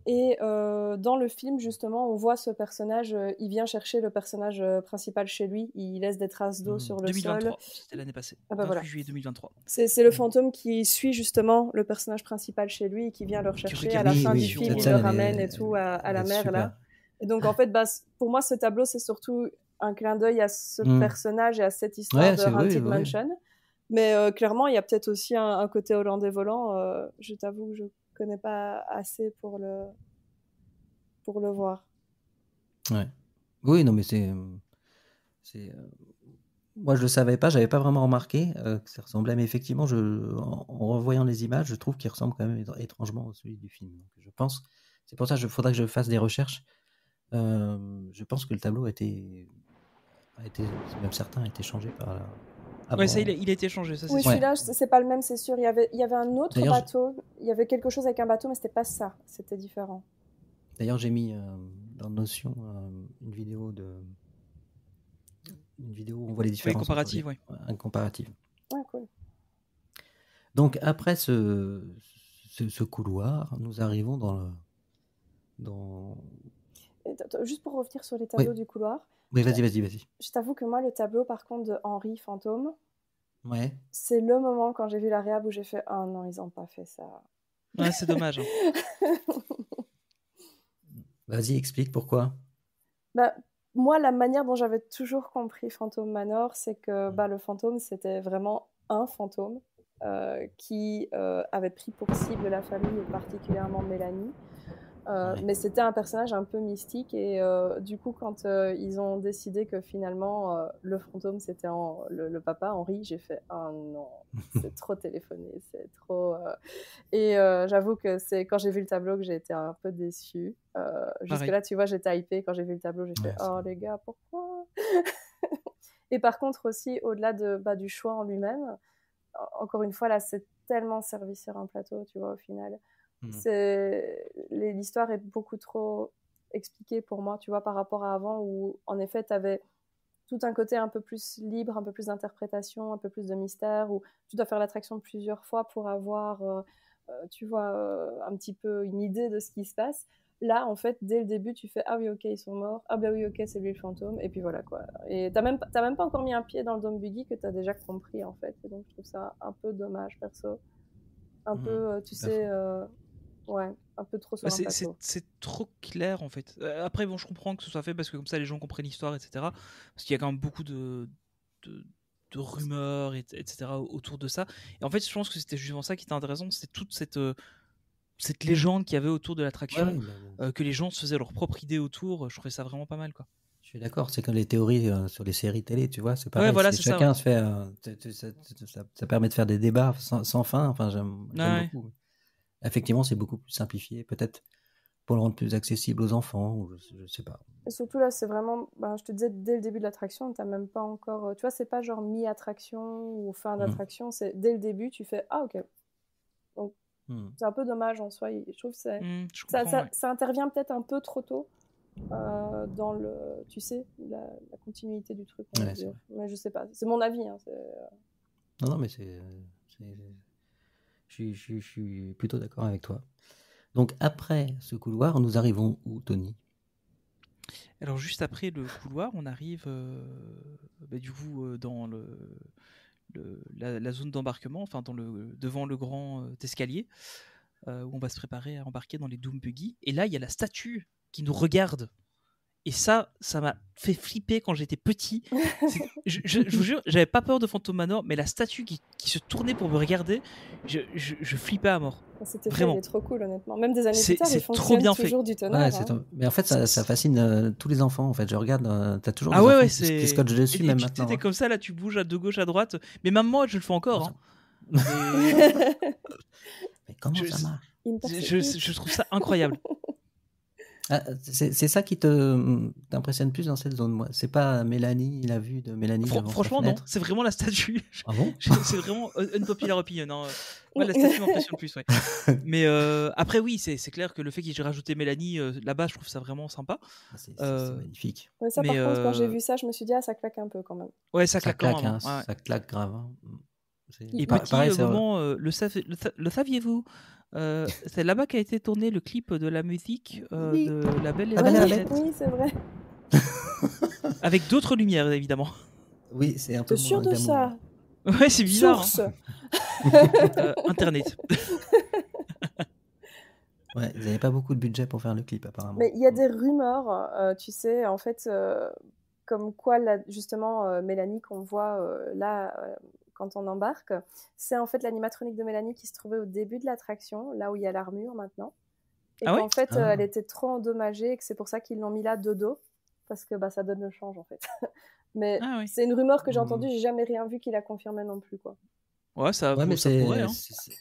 Et dans le film, justement, on voit ce personnage. Il vient chercher le personnage principal chez lui. Il laisse des traces d'eau sur le 2023, sol. C'était l'année passée. Ah bah 28 juillet 2023. C'est le fantôme qui suit justement le personnage principal chez lui et qui vient le rechercher à la fin du film. Il le ramène et tout à la mer là. Et donc, en fait, pour moi, ce tableau, c'est surtout un clin d'œil à ce personnage et à cette histoire de Haunted Mansion. Mais clairement, il y a peut-être aussi un côté hollandais volant. Je t'avoue que je ne connais pas assez pour le voir. Ouais. Oui, non, mais c'est moi, je ne le savais pas, je n'avais pas vraiment remarqué que ça ressemblait. Mais effectivement, en revoyant les images, je trouve qu'il ressemble quand même étrangement à celui du film. Donc, je pense, c'est pour ça qu'il faudra que je fasse des recherches. Je pense que le tableau a été même certain, a été changé par là. Oui, ça, il a été changé. Ça, oui, celui-là, c'est pas le même, c'est sûr. Il y avait un autre bateau. Il y avait quelque chose avec un bateau, mais c'était pas ça. C'était différent. D'ailleurs, j'ai mis dans Notion une vidéo où on voit les différences. Oui, comparative, oui. Un comparatif. Ouais, cool. Donc, après ce couloir, nous arrivons Juste pour revenir sur les tableaux du couloir. Oui, vas-y. Je t'avoue que moi, le tableau, par contre, de Henri Fantôme, ouais. C'est le moment quand j'ai vu la réhab où j'ai fait « Ah non, ils n'ont pas fait ça. » Ouais, c'est dommage. Vas-y, explique pourquoi. Moi, la manière dont j'avais toujours compris Phantom Manor, c'est que le fantôme, c'était vraiment un fantôme. qui avait pris pour cible la famille, et particulièrement Mélanie. Ouais. Mais c'était un personnage un peu mystique et du coup quand ils ont décidé que finalement le fantôme c'était le papa Henri, j'ai fait oh non, c'est trop téléphoné, c'est trop et j'avoue que c'est quand j'ai vu le tableau que j'ai été un peu déçue. Jusque Pareil. là tu vois j'étais hypée, quand j'ai vu le tableau j'ai fait Ouais, oh les gars pourquoi. Et par contre aussi au-delà du choix en lui-même, encore une fois là c'est tellement servi sur un plateau tu vois au final. L'histoire est beaucoup trop expliquée pour moi, tu vois, par rapport à avant où, en effet, tu avais tout un côté un peu plus libre, un peu plus d'interprétation, un peu plus de mystère, où tu dois faire l'attraction plusieurs fois pour avoir, tu vois, un petit peu une idée de ce qui se passe. Là, en fait, dès le début, tu fais « Ah oui, ok, ils sont morts. Ah bah oui, ok, c'est lui le fantôme. » Et puis voilà, quoi. Et t'as même pas encore mis un pied dans le Dome Buggy que t'as déjà compris, en fait. Et donc, je trouve ça un peu dommage, perso. Un peu, tu sais... ouais, un peu trop sur un plateau. C'est trop clair en fait. Après, bon, je comprends que ce soit fait parce que comme ça les gens comprennent l'histoire, etc. Parce qu'il y a quand même beaucoup de rumeurs, etc. autour de ça. Et en fait, je pense que c'était justement ça qui était intéressant, c'était toute cette légende qu'il y avait autour de l'attraction, que les gens se faisaient leur propre idée autour. Je trouvais ça vraiment pas mal, quoi. Je suis d'accord, c'est comme les théories sur les séries télé, tu vois, c'est pareil. Ouais, voilà, c'est chacun ça, se fait, ça permet de faire des débats sans fin. Enfin, j'aime beaucoup. Effectivement, c'est beaucoup plus simplifié, peut-être pour le rendre plus accessible aux enfants, ou je sais pas. Et surtout là, c'est vraiment, je te disais, dès le début de l'attraction, t'as même pas encore, tu vois, c'est pas genre mi-attraction ou fin d'attraction, c'est dès le début, tu fais, ah ok. Donc, c'est un peu dommage en soi, je trouve que ça intervient peut-être un peu trop tôt dans tu sais, la continuité du truc, on va dire. Mais je sais pas, c'est mon avis. Hein, non, mais je suis plutôt d'accord avec toi. Donc après ce couloir, nous arrivons où, Tony ? Alors juste après le couloir, on arrive du coup dans la zone d'embarquement, enfin devant le grand escalier, où on va se préparer à embarquer dans les Doom Buggy. Et là, il y a la statue qui nous regarde. Et ça m'a fait flipper quand j'étais petit. Je vous jure, j'avais pas peur de Phantom Manor, mais la statue qui se tournait pour me regarder, je flippais à mort. C'était vraiment. Fait, il est trop cool, honnêtement. Même des années plus tard, il trop fonctionne bien toujours fait. du tonnerre. Ouais, mais en fait, ça fascine tous les enfants. En fait, je regarde, t'as toujours des enfants qui scotchent dessus, même maintenant. T'es comme ça, là, tu bouges de gauche à droite. Mais même moi, je le fais encore. Hein. Mais comment ça marche ? Je trouve ça incroyable. C'est ça qui t'impressionne plus dans cette zone, moi. C'est pas Mélanie, la vue de Mélanie. Franchement, non. C'est vraiment la statue. Ah bon ? C'est vraiment unpopular opinion. Non. Ouais, la statue m'impressionne plus. Ouais. Mais après, oui, c'est clair que le fait qu'ils aient rajouté Mélanie là-bas, je trouve ça vraiment sympa. C'est magnifique. Ouais, ça, par contre, quand j'ai vu ça, je me suis dit, ça claque un peu quand même. Ouais, ça claque grave. Ouais. Ça claque grave. Hein. Et petit moment, le saviez-vous c'est là-bas qu'a été tourné le clip de la musique de La Belle et la Bête. Oui, c'est vrai. Avec d'autres lumières, évidemment. Oui, c'est un peu. T'es sûr de ça ? Ouais, c'est bizarre. Source. Internet. Ouais, ils n'avaient pas beaucoup de budget pour faire le clip, apparemment. Mais il y a des rumeurs, tu sais, en fait, comme quoi, justement, Mélanie qu'on voit là... quand on embarque, c'est en fait l'animatronique de Mélanie qui se trouvait au début de l'attraction, là où il y a l'armure maintenant. Et qu'en fait, elle était trop endommagée et que c'est pour ça qu'ils l'ont mis là de dos, parce que ça donne le change en fait. Mais c'est une rumeur que j'ai entendue, j'ai jamais rien vu qui la confirmait non plus, quoi. Ouais, ça pourrait. Hein.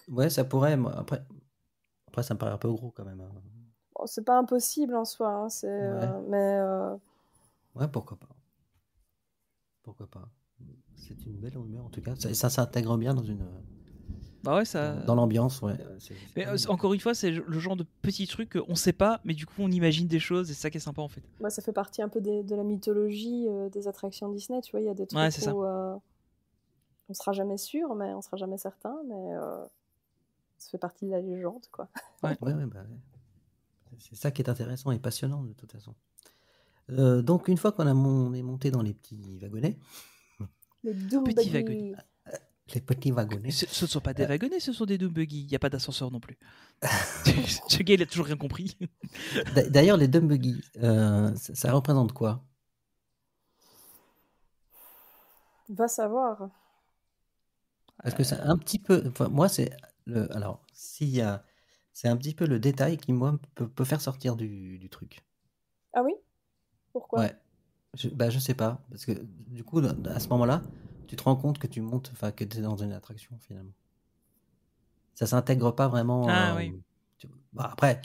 Ouais, ça pourrait. Après, ça me paraît un peu gros quand même. Bon, c'est pas impossible en soi, hein, mais. Ouais, pourquoi pas. Pourquoi pas. C'est une belle rumeur en tout cas. Ça s'intègre bien dans une. Dans l'ambiance, ouais. Mais encore une fois, c'est le genre de petit truc qu'on sait pas, mais du coup on imagine des choses et c'est ça qui est sympa en fait. Ça fait partie un peu de la mythologie des attractions Disney, tu vois. Il y a des trucs où on sera jamais sûr, mais on sera jamais certain, mais ça fait partie de la légende, quoi. Ouais, c'est ça qui est intéressant et passionnant de toute façon. Donc une fois qu'on est monté dans les petits wagonnets. Les petits wagonnets. Les petits wagonnets. Ce ne sont pas des wagonnets, ce sont des Doom Buggy. Il n'y a pas d'ascenseur non plus. Ce gars, il a toujours rien compris. D'ailleurs, les Doom Buggy, ça représente quoi ? Va savoir. Est-ce que c'est un petit peu. Enfin, moi, c'est. Alors, s'il y a. C'est un petit peu le détail qui, moi, peut faire sortir du truc. Ah oui? Pourquoi? Ouais. Je sais pas. Parce que, du coup, à ce moment-là, tu te rends compte que tu montes. Enfin, que tu es dans une attraction, finalement. Ça s'intègre pas vraiment. Ah oui. Après,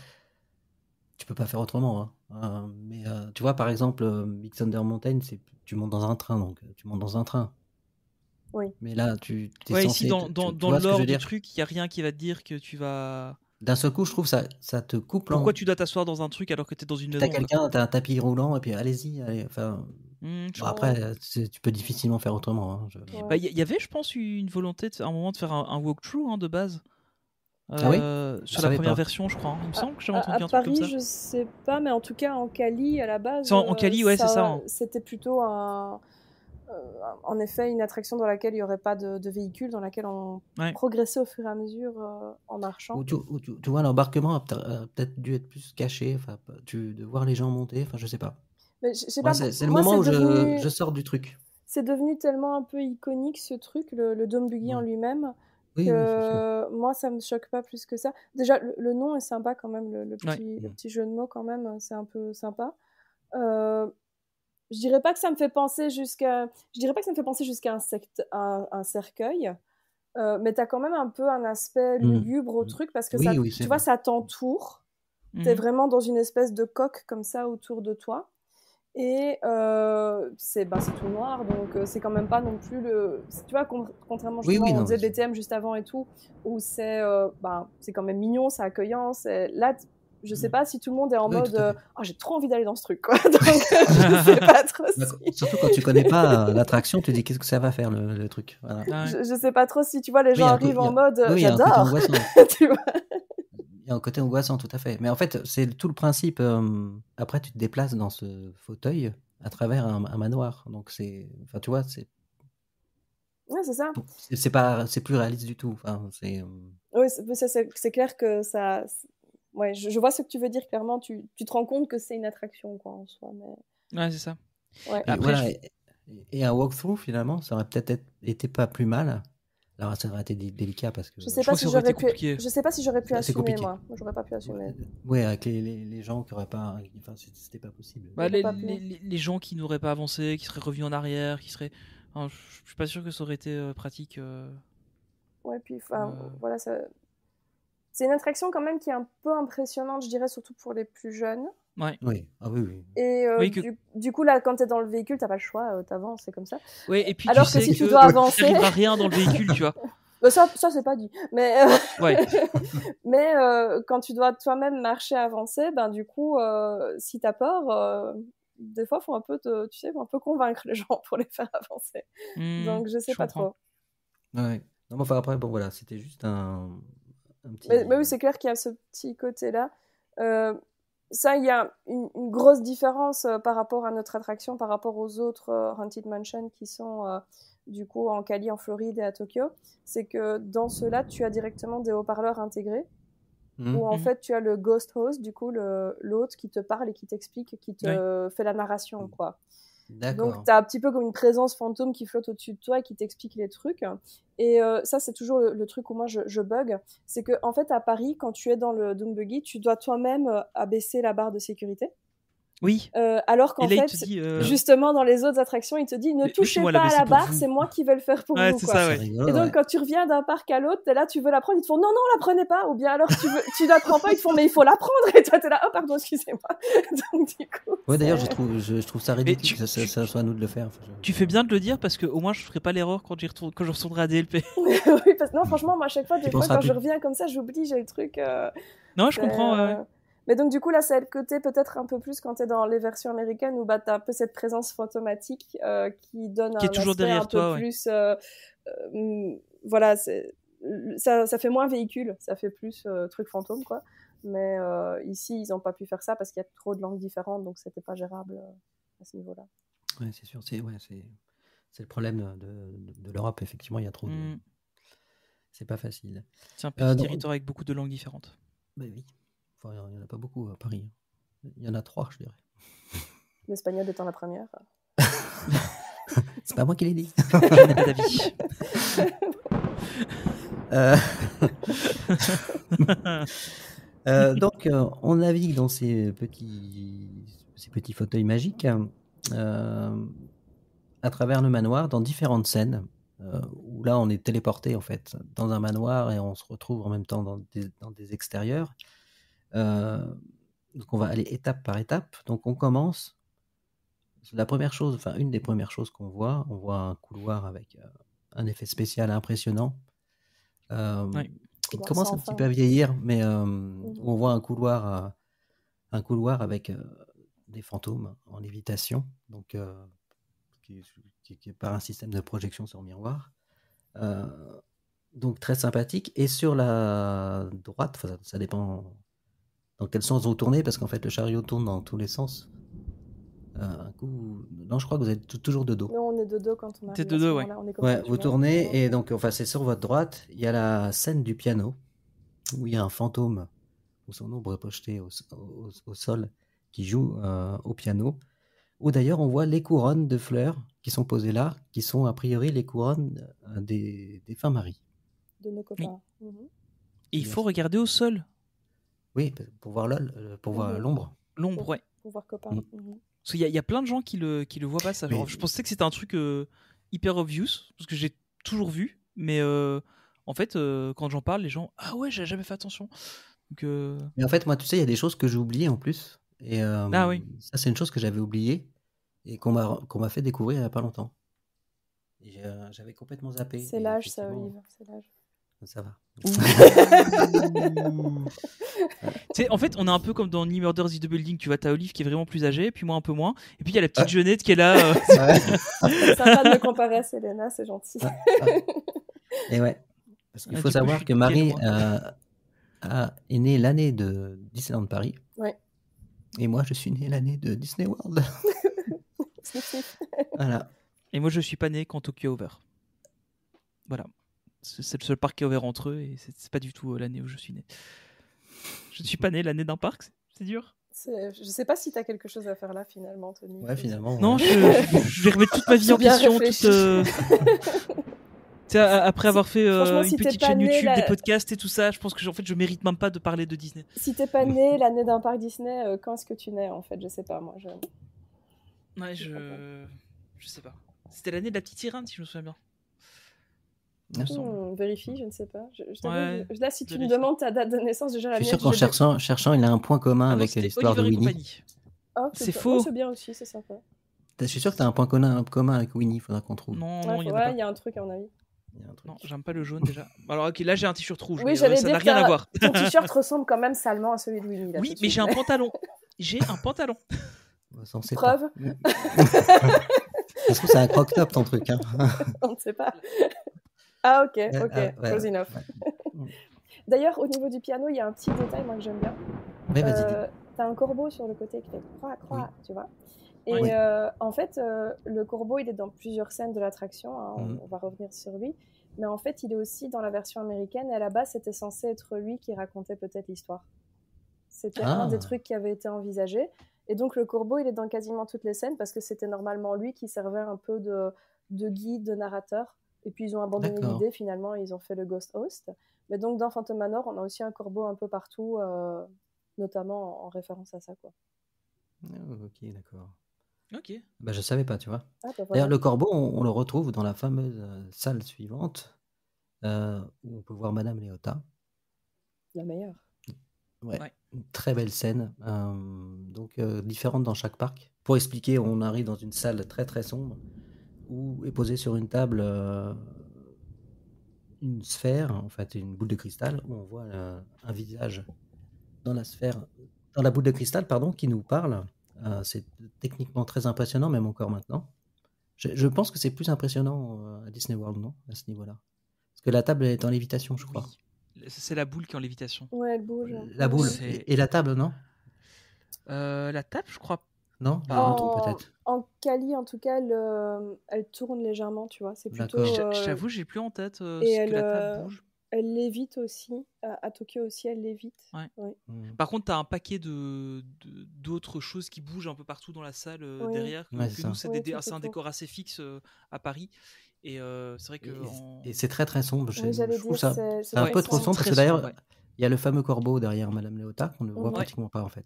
tu peux pas faire autrement. Hein. Mais tu vois, par exemple, Big Thunder Mountain, tu montes dans un train. Donc, tu montes dans un train. Oui. Mais là, tu es Ouais, censé. ici, dans Tu vois ce que je l'ordre veux du dire? truc, il n'y a rien qui va te dire que tu vas. D'un seul coup, je trouve ça te coupe Pourquoi tu dois t'asseoir dans un truc alors que tu es dans une T'as maison, quoi. quelqu'un, t'as un tapis roulant, et puis allez-y. Allez. Enfin, Je bon, après, tu peux difficilement faire autrement. Hein, Bah, il y avait, je pense, une volonté à un moment de faire un walkthrough, hein, de base. Ah oui? Je Sur la savais première pas. version, je crois. Hein. Il me semble que j'avais À entendu un truc comme Paris, ça. je sais pas, mais en tout cas en Cali, à la base, C'est en Cali, ouais, c'est ça. Hein. c'était plutôt en effet une attraction dans laquelle il n'y aurait pas de véhicule, dans laquelle on Ouais. progressait au fur et à mesure en marchant. Ou tu vois, l'embarquement a peut-être dû être plus caché, enfin, de voir les gens monter, enfin, je sais pas. Mais je sais Moi, pas, c'est le moi, moment où c'est devenu... je sors du truc. C'est devenu tellement un peu iconique ce truc, le dôme buggy en lui-même, Oui, c'est sûr. que moi ça me choque pas plus que ça. Déjà le nom est sympa quand même, le petit jeu de mots quand même, c'est un peu sympa. Je dirais pas que ça me fait penser jusqu'à un cercueil, mais t'as quand même un peu un aspect lugubre au truc parce que tu vois, ça t'entoure. T'es vraiment dans une espèce de coque comme ça autour de toi. Et c'est tout noir, donc c'est quand même pas non plus tu vois, contrairement justement, on disait BTM juste avant et tout, où c'est quand même mignon, c'est accueillant, là, je sais pas si tout le monde est en mode j'ai trop envie d'aller dans ce truc, quoi. Donc je sais pas trop si... Surtout quand tu connais pas l'attraction, tu te dis qu'est-ce que ça va faire le truc. Voilà. Je sais pas trop si tu vois les gens arrivent en mode j'adore. Tu vois. Il y a un côté angoissant, tout à fait. Mais en fait, c'est tout le principe. Après, tu te déplaces dans ce fauteuil à travers un manoir. Donc, enfin, tu vois, Ouais, c'est ça. C'est plus réaliste du tout. Enfin, oui, c'est clair que ça... Ouais, je vois ce que tu veux dire, clairement. Tu te rends compte que c'est une attraction, quoi, en soi. Mais... Ouais, c'est ça. Ouais. Et, après, voilà, et un walkthrough, finalement, ça aurait peut-être été pas plus mal. Alors, ça aurait été délicat parce que... Je sais pas si j'aurais pu assumer, compliqué. moi. J'aurais pas pu assumer. Oui, avec les gens qui n'auraient pas... Enfin, c'était pas possible. Les gens qui n'auraient pas avancé, qui seraient revenus en arrière, qui seraient... Enfin, je suis pas sûr que ça aurait été pratique. Ouais, puis voilà, c'est une attraction quand même qui est un peu impressionnante, je dirais, surtout pour les plus jeunes. Ouais. Oui, ah oui. Et du coup, là, quand t'es dans le véhicule, t'as pas le choix, t'avances, c'est comme ça. Oui, et puis alors tu sais si tu dois avancer... il n'arrivera rien dans le véhicule, tu vois. Ça c'est pas dit. Mais, ouais. Mais quand tu dois toi-même marcher, avancer, ben du coup, si t'as peur, des fois, faut un peu un peu convaincre les gens pour les faire avancer. Donc, je sais pas trop. Ouais. Non, mais enfin, après, bon, voilà, c'était juste un petit... Mais oui, c'est clair qu'il y a ce petit côté-là. Ça, il y a une grosse différence par rapport à notre attraction, par rapport aux autres Haunted Mansion qui sont du coup en Cali, en Floride et à Tokyo. C'est que dans ceux-là, tu as directement des haut-parleurs intégrés, où en fait tu as le ghost host, du coup l'hôte qui te parle et qui t'explique, qui te fait la narration, quoi. D'accord. Donc tu as un petit peu comme une présence fantôme qui flotte au-dessus de toi et qui t'explique les trucs. Et ça, c'est toujours le truc où moi je bug. C'est que en fait, à Paris, quand tu es dans le Dune Buggy, tu dois toi-même abaisser la barre de sécurité. Oui. Alors qu'en fait, justement, dans les autres attractions, il te dit ne touchez pas à la barre, c'est moi qui vais le faire pour vous. C'est quoi. ça, ouais. Rigolo, et donc, quand tu reviens d'un parc à l'autre, t'es là, tu veux la prendre, ils te font non, la prenez pas. Ou bien alors, tu la prends pas, ils te font mais il faut la prendre. Et toi, t'es là, oh pardon, excusez-moi. Donc, du coup. Ouais, d'ailleurs, je trouve ça ridicule que ça soit à nous de le faire. Enfin, tu fais bien de le dire parce que au moins, je ferai pas l'erreur quand je retournerai à DLP. Oui, parce que non, franchement, moi, à chaque fois, quand je reviens comme ça, j'oublie, j'ai le truc. Non, je comprends. Mais donc, du coup, là, c'est le côté peut-être un peu plus quand t'es dans les versions américaines où t'as un peu cette présence fantomatique qui donne qui est toujours derrière un toi, peu plus... voilà, ça fait moins véhicule, ça fait plus truc fantôme, quoi. Mais ici, ils n'ont pas pu faire ça parce qu'il y a trop de langues différentes, donc c'était pas gérable à ce niveau-là. Ouais, c'est sûr. C'est le problème de l'Europe, effectivement, il y a trop de... C'est pas facile. C'est un petit territoire avec beaucoup de langues différentes. Bah oui. Enfin, il n'y en a pas beaucoup à Paris. Il y en a 3, je dirais. L'espagnol étant la première. C'est pas moi qui l'ai dit. Je n'ai pas d'avis. Donc, on navigue dans ces petits fauteuils magiques à travers le manoir dans différentes scènes où là, on est téléporté en fait dans un manoir et on se retrouve en même temps dans des extérieurs. Donc, on va aller étape par étape. Donc, on commence. La première chose, enfin une des premières choses qu'on voit, on voit un couloir avec un effet spécial impressionnant. Ouais. Il Couloir commence sans un petit fin. peu à vieillir, mais on voit un couloir avec des fantômes en lévitation, donc qui est par un système de projection sur miroir. Donc très sympathique. Et sur la droite, enfin, ça dépend dans quel sens vous tournez, parce qu'en fait le chariot tourne dans tous les sens. Un coup, non, je crois que vous êtes toujours de dos. Non, on est de dos quand on arrive. T'es de à ce dos, ouais. moment-là, on est comme Ouais, ça, tu vous vois. tournez et donc, enfin, c'est sur votre droite. Il y a la scène du piano où il y a un fantôme où son ombre est projetée au sol qui joue au piano. Où d'ailleurs on voit les couronnes de fleurs qui sont posées là, qui sont a priori les couronnes des défunts maris. De nos copains. Mhm. Et il faut regarder au sol. Oui, pour voir l'ombre. L'ombre, ouais. Pour voir copain. Mm. Mhm. Parce qu'il y a plein de gens qui le voient pas, ça. Genre, Mais- je pensais que c'était un truc hyper obvious, parce que j'ai toujours vu, mais en fait, quand j'en parle, les gens, ah ouais, j'ai jamais fait attention. Donc, Mais en fait, moi, tu sais, il y a des choses que j'ai oubliées en plus. Et Ah oui. ça, c'est une chose que j'avais oubliée et qu'on m'a fait découvrir il n'y a pas longtemps. Et j'avais complètement zappé. C'est Et l'âge, ça, effectivement, Olive. C'est l'âge. Ça va. Tu sais, en fait, on est un peu comme dans New Murders in the Building. Tu vois, t'as Olive qui est vraiment plus âgée, puis moi un peu moins. Et puis il y a la petite jeunette qui est là. C'est sympa de me comparer à Selena, c'est gentil. Et ouais. Parce qu'il Ah, faut du coup, je savoir suis que bien Marie loin. est née l'année de Disneyland Paris. Ouais. Et moi, je suis né l'année de Disney World. Sniff, sniff. Voilà. Et moi, je suis pas né quand Tokyo a ouvert. Voilà. C'est le seul parc qui a ouvert entre eux, et c'est pas du tout l'année où je suis né. Je ne suis pas né l'année d'un parc, c'est dur. Je sais pas si t'as quelque chose à faire là, finalement, Tony. Ouais, finalement. Non, ouais. je vais remettre toute ma vie en Bien question. réfléchi. Tu sais, après avoir fait franchement, une si t'es petite pas chaîne né, YouTube, là- des podcasts et tout ça, je pense que en fait, je mérite même pas de parler de Disney. Si t'es pas né l'année d'un parc Disney, quand est-ce que tu nais, en fait? Je sais pas, moi. Ouais, je sais pas. C'était l'année de la petite sirène, si je me souviens bien. Il me semble. Vérifie, je ne sais pas. T'avoue, Ouais, là, si tu me vérifie. demandes ta date de naissance, déjà la Je suis mienne, sûr qu'en cherchant, il a un point commun Ah non, avec c'était l'histoire de Oliver et Winnie. compagnie. Oh, C'est ça. faux. Oh, c'est bien aussi, c'est sympa. Je suis sûr que tu as un point commun avec Winnie, il faudra qu'on trouve. Non, Ouais, non, il y en a pas. il y a un truc, à mon avis. Il y a un truc. Non, j'aime pas le jaune déjà. Alors, ok, là j'ai un t-shirt rouge, Oui, mais j'allais ça dire n'a rien que à voir. ton t-shirt ressemble quand même salement à celui de Winnie. Là, Oui, tout de mais suite. j'ai un pantalon. J'ai un pantalon. Bah, ça, on sait Preuve. pas. Ça se trouve, c'est un croque-top ton truc. Hein. On ne sait pas. Ah, ok, Ouais, ouais, close enough. ouais. D'ailleurs, au niveau du piano, il y a un petit détail, moi, que j'aime bien. Ouais, vas-y, dis. T'as un corbeau sur le côté qui fait croix, tu vois. Et Ouais. en fait, le corbeau, il est dans plusieurs scènes de l'attraction. Hein, Mhm. on va revenir sur lui. Mais en fait, il est aussi dans la version américaine. Et à la base, c'était censé être lui qui racontait peut-être l'histoire. C'était un des trucs qui avait été envisagé. Et donc, le corbeau, il est dans quasiment toutes les scènes parce que c'était normalement lui qui servait un peu de guide, de narrateur. Et puis, ils ont abandonné D'accord. l'idée. Finalement, ils ont fait le Ghost Host. Mais donc, dans Phantom Manor, on a aussi un corbeau un peu partout, notamment en référence à ça, quoi. Oh, ok, d'accord. Ok. Bah, je savais pas, tu vois. Ah, bah voilà. D'ailleurs, le corbeau, on le retrouve dans la fameuse salle suivante où on peut voir Madame Léota. La meilleure. Ouais. Ouais. Une très belle scène, donc différente dans chaque parc. Pour expliquer, on arrive dans une salle très très sombre où est posée sur une table une sphère, en fait une boule de cristal, où on voit un visage dans la sphère, dans la boule de cristal, pardon, qui nous parle. C'est techniquement très impressionnant, même encore maintenant. Je pense que c'est plus impressionnant à Disney World, non, à ce niveau-là. Parce que la table elle est en lévitation, je crois. Oui. C'est la boule qui est en lévitation. Ouais, elle bouge. La boule C'est- et la table, non? La table, je crois. Non, je me En, trompe peut-être. en Cali, en tout cas, elle tourne légèrement, tu vois. C'est plutôt. D'accord. J'avoue, j'ai plus en tête et ce elle, que la table bouge. Elle lévite aussi. À Tokyo aussi, elle lévite. Ouais. Oui. Par contre, t'as un paquet d'autres choses qui bougent un peu partout dans la salle Oui. derrière. Ouais, Que c'est nous, ça. Oui, tout c'est un autour. décor assez fixe à Paris. Et c'est vrai que Et c'est très très sombre chez Oui, nous. j'allais Je trouve dire, ça, c'est c'est un très peu trop sombre. sombre parce très que d'ailleurs, sombre, ouais. il y a le fameux corbeau derrière Madame Léota qu'on ne voit Mhm. pratiquement pas en fait.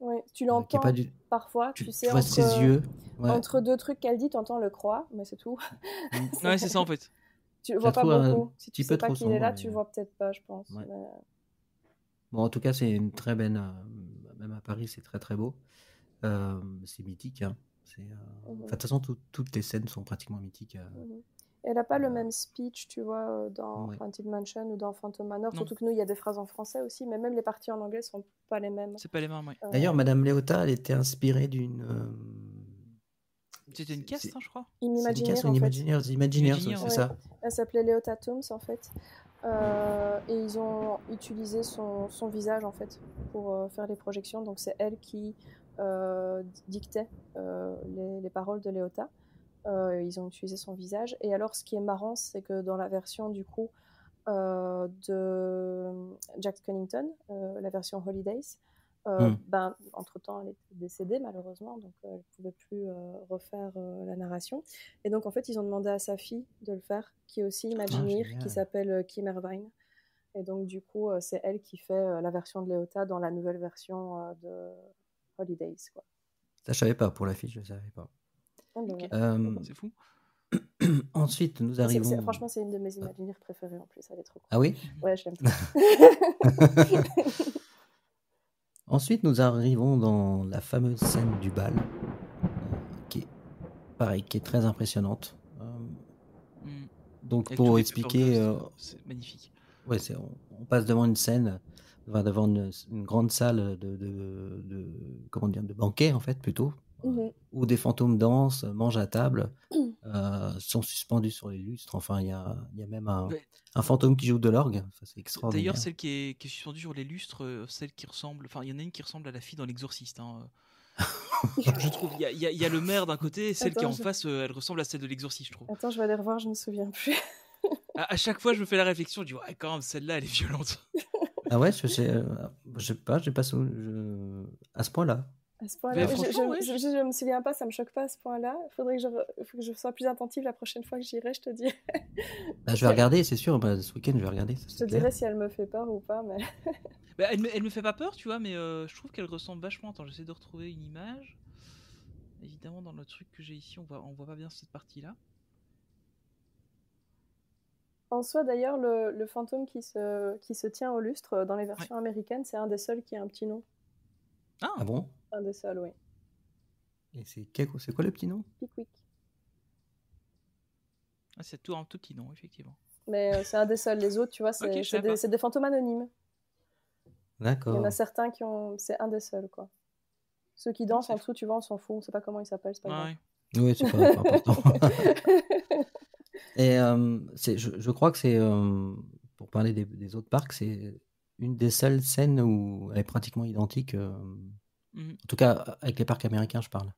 Oui, tu Qui est l'entends pas du... parfois, tu, tu tu sais, vois ses yeux. Ouais. entre deux trucs qu'elle dit, t'entends le croix, mais c'est tout. Ouais, c'est ça en fait. Tu le Je vois la pas trouve un beaucoup. Si tu petit sais peu pas trop qu'il est là, sombre. tu le vois peut-être pas, je pense. Ouais. Mais... Bon, en tout cas, c'est une très belle. Même à Paris, c'est très très beau. C'est mythique. Hein. Enfin, de toute façon, toutes les scènes sont pratiquement mythiques. Elle n'a pas le même speech, tu vois, dans Ouais. Haunted Mansion ou dans Phantom Manor. Non. Surtout que nous, il y a des phrases en français aussi, mais même les parties en anglais sont pas les mêmes. C'est pas les mêmes, ouais. D'ailleurs, Madame Léota, elle était inspirée d'une. C'était une caste, hein, je crois. In C'est une Imagineer, caste, en une fait. Imagineers, Imagineers, c'est Ouais. ça. Elle s'appelait Leota Toombs, en fait. Et ils ont utilisé son visage, en fait, pour faire les projections. Donc, c'est elle qui dictait les paroles de Leota. Ils ont utilisé son visage. Et alors, ce qui est marrant, c'est que dans la version, du coup, de Jack Skellington, la version Holidays, entre-temps, elle était décédée, malheureusement, donc elle ne pouvait plus refaire la narration. Et donc, en fait, ils ont demandé à sa fille de le faire, qui est aussi Imagineer, génial. qui s'appelle Kim Irvine. Et donc, du coup, c'est elle qui fait la version de Léota dans la nouvelle version de Holidays, quoi. Ça, je savais pas. Pour la fille, je savais pas. Ah, ben Ok. voilà. C'est fou. Ensuite, nous Et arrivons. franchement, c'est une de mes Imagineers préférées en plus, elle est trop cool. Ah oui. Ouais, je l'aime trop. Ensuite, nous arrivons dans la fameuse scène du bal, qui est pareil, qui est très impressionnante. Donc, Avec pour tous les expliquer, Pepper Ghost, c'est magnifique. ouais, on passe devant une scène, devant une grande salle comment dire, de banquet en fait plutôt, où des fantômes dansent, mangent à table, sont suspendus sur les lustres. Enfin, il y a même un fantôme qui joue de l'orgue. Ça, c'est extraordinaire. D'ailleurs, celle qui est suspendue sur les lustres, celle qui ressemble, enfin, il y en a une qui ressemble à la fille dans l'Exorciste. Hein. Je trouve, il y a le maire d'un côté, et celle qui est en face, elle ressemble à celle de l'Exorciste, je trouve. Attends, je vais aller revoir, je me souviens plus. À chaque fois, je me fais la réflexion, je dis ouais, quand même, celle-là, elle est violente. Ah ouais, je sais pas, j'ai pas à ce point-là. À ce point-là, Mais franchement, ouais, je me souviens pas, ça me choque pas à ce point-là. Il faudrait que je sois plus attentive la prochaine fois que j'irai, je te dirai. Bah, je vais regarder, c'est sûr. Ce week-end, je vais regarder. Ça, Je te dirai si elle me fait peur ou pas, mais. Bah, elle me fait pas peur, tu vois, mais je trouve qu'elle ressemble vachement. Attends, j'essaie de retrouver une image. Évidemment, dans le truc que j'ai ici, on voit pas bien cette partie-là. En soi, d'ailleurs, le fantôme qui se tient au lustre dans les versions américaines, c'est un des seuls qui a un petit nom. Ah bon? Un des seuls, oui. Et c'est quoi le petit nom? Pickwick. Ah, c'est tout un tout petit nom, effectivement. Mais c'est un des seuls. Les autres, tu vois, c'est des fantômes anonymes. D'accord. Il y en a certains qui ont... C'est un des seuls, quoi. Ceux qui dansent en dessous, tu vois, on s'en fout. On sait pas comment ils s'appellent, c'est pas grave. Oui, c'est pas important. Et je crois que c'est, pour parler des autres parcs, c'est une des seules scènes où elle est pratiquement identique. En tout cas, avec les parcs américains, je parle.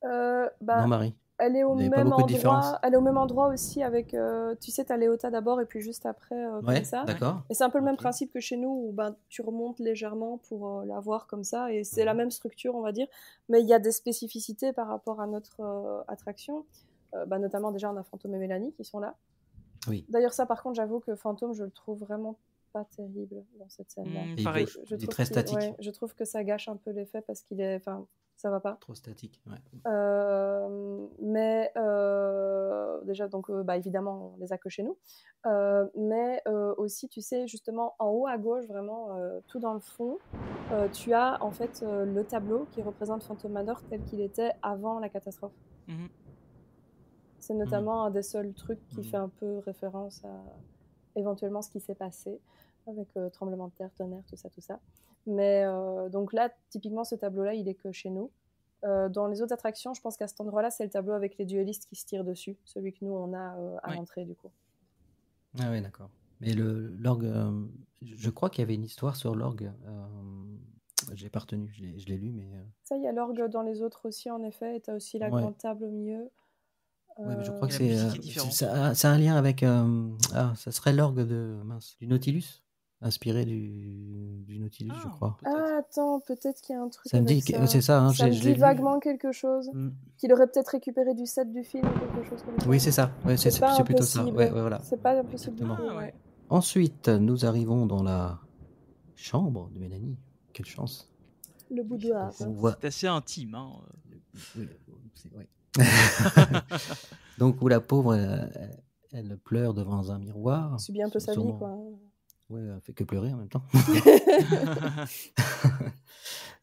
Non, Marie? Elle est au Il y avait même pas beaucoup de différence. endroit. Elle est au même endroit aussi avec, tu sais, t'as Léota d'abord et puis juste après Ouais, comme ça. d'accord. Et c'est un peu le même principe que chez nous où tu remontes légèrement pour la voir comme ça et c'est la même structure, on va dire. Mais il y a des spécificités par rapport à notre attraction. Notamment déjà on a Fantôme et Mélanie qui sont là. Oui. D'ailleurs ça par contre j'avoue que Fantôme je le trouve vraiment pas terrible dans cette scène-là. Pareil. Il est très statique. Ouais, je trouve que ça gâche un peu l'effet parce qu'il est, enfin ça va pas. Trop statique. Ouais. Mais déjà donc évidemment on les a que chez nous. Mais aussi tu sais justement en haut à gauche vraiment tout dans le fond tu as en fait le tableau qui représente Phantom Manor tel qu'il était avant la catastrophe. C'est notamment un des seuls trucs qui fait un peu référence à éventuellement ce qui s'est passé avec tremblement de terre, tonnerre, tout ça. Mais donc là, typiquement, ce tableau-là, il est que chez nous. Dans les autres attractions, je pense qu'à cet endroit-là, c'est le tableau avec les duellistes qui se tirent dessus, celui que nous, on a à l'entrée, du coup. Ah oui, d'accord. Mais l'orgue, je crois qu'il y avait une histoire sur l'orgue. J'ai pas retenu, je l'ai lu, mais... Ça, il y a l'orgue dans les autres aussi, en effet, et tu as aussi la grande table au milieu. Oui, mais je crois que Et la musique est différente. c'est un lien avec. Ça serait l'orgue du Nautilus, inspiré du Nautilus, je crois. peut-être. Ah, attends, peut-être qu'il y a un truc Ça me avec dit, ça. c'est ça. Hein, Ça me je l'ai dit vu. vaguement quelque chose. Mm. Qu'il aurait peut-être récupéré du set du film ou quelque chose comme ça. Oui, c'est ça. Ouais, c'est pas plutôt ça. impossible. Ouais, voilà. C'est pas impossible du Exactement. tout. Ah, Ouais. ouais. Ensuite, nous arrivons dans la chambre de Mélanie. Quelle chance. Le boudoir. On voit. C'est assez intime. Hein. Oui, ouais. Donc, où la pauvre, elle pleure devant un miroir. Subit un peu sa vie, Sûrement. quoi. Ouais, elle fait que pleurer en même temps.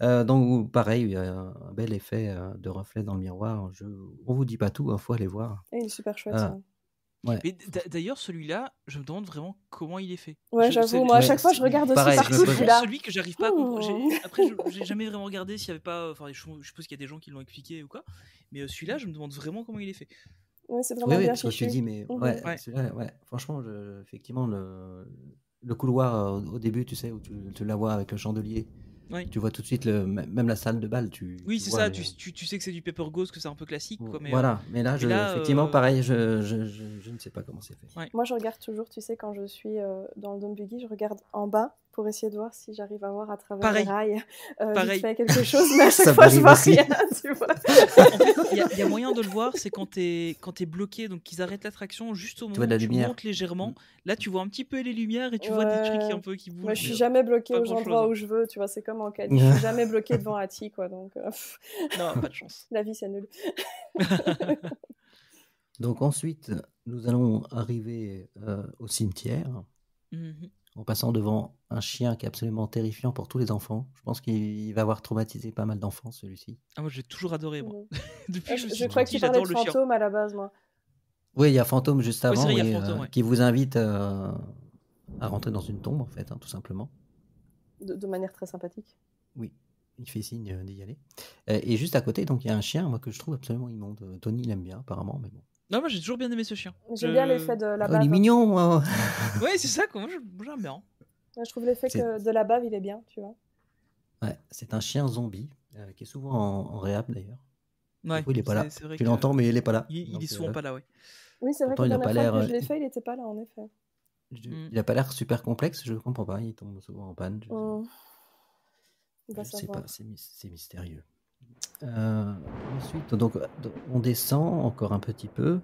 Donc, pareil, il y a un bel effet de reflet dans le miroir. On vous dit pas tout, il faut aller voir. Et il est super chouette, Ah. ça. Ouais. Mais d'ailleurs, celui-là, je me demande vraiment comment il est fait. Ouais, j'avoue, moi, à chaque fois, je regarde aussi pareil, partout, je me je pose- suis là. Celui que j'arrive pas à comprendre. Après, j'ai jamais vraiment regardé s'il y avait pas. Enfin, je suppose qu'il y a des gens qui l'ont expliqué ou quoi. Mais celui-là, je me demande vraiment comment il est fait. Ouais, c'est Oui, vraiment oui, bien parce que je te fichu. dis, mais Mhm. ouais, celui-là, ouais. Franchement, effectivement, le couloir au début, tu sais, où tu la vois avec le chandelier, Oui. tu vois tout de suite, même la salle de bal, Oui, tu c'est vois ça. les- Tu sais que c'est du paper ghost, que c'est un peu classique, quoi. Mais Voilà, mais là, effectivement, pareil, je ne sais pas comment c'est fait. Ouais. Moi, je regarde toujours, tu sais, quand je suis dans le Dome Buggy, je regarde en bas pour essayer de voir si j'arrive à voir à travers Pareil. les rails Pareil. vite fait quelque chose, mais à Ça chaque fois, je m'arrive vois aussi. rien, tu vois. Il y a moyen de le voir, c'est quand t'es bloqué, donc qu'ils arrêtent l'attraction juste au Tu moment vois de la où tu lumière. montes légèrement. Là, tu vois un petit peu les lumières et tu vois des trucs un peu qui bougent. Moi, je suis mais, jamais bloquée pas aux grand-chose, endroits hein. où je veux, tu vois, c'est comme en Cali. Je suis jamais bloquée devant Hattie, quoi, donc Non, pas de chance. la vie, c'est nul. Donc ensuite, nous allons arriver au cimetière, Mhm. en passant devant un chien qui est absolument terrifiant pour tous les enfants. Je pense qu'il va avoir traumatisé pas mal d'enfants, celui-ci. Ah, moi, j'ai toujours adoré, moi. Mhm. Depuis que je Je suis crois que petit, tu parlais j'adore de le chien. fantôme à la base, moi. Oui, il y a Fantôme juste Oui, c'est avant, vrai, il y a et, Fantôme, ouais. qui vous invite à rentrer dans une tombe, en fait, hein, tout simplement. De manière très sympathique. Oui, il fait signe d'y aller. Et juste à côté, donc, il y a un chien, moi, que je trouve absolument immonde. Tony l'aime bien, apparemment, mais bon. Non, moi, j'ai toujours bien aimé ce chien. J'aime bien l'effet de la Oh, il est bave. mignon, moi. Ouais, c'est ça, quoi. Moi, j'aime bien. Ouais, je trouve l'effet de la bave, il est bien, tu vois. Ouais, c'est un chien zombie, qui est souvent en réhab, d'ailleurs. Ouais, Du coup, il est pas là. c'est vrai Tu que l'entends, mais il est pas là. Il Donc, est souvent pas là, ouais. Oui, c'est vrai que pourtant, la il a pas dernière fois que l'air, je l'ai fait, il était pas là, en effet. il a pas l'air super complexe, je comprends pas. Il tombe souvent en panne. On va Je sais savoir. pas, c'est mystérieux. Ensuite, donc, on descend encore un petit peu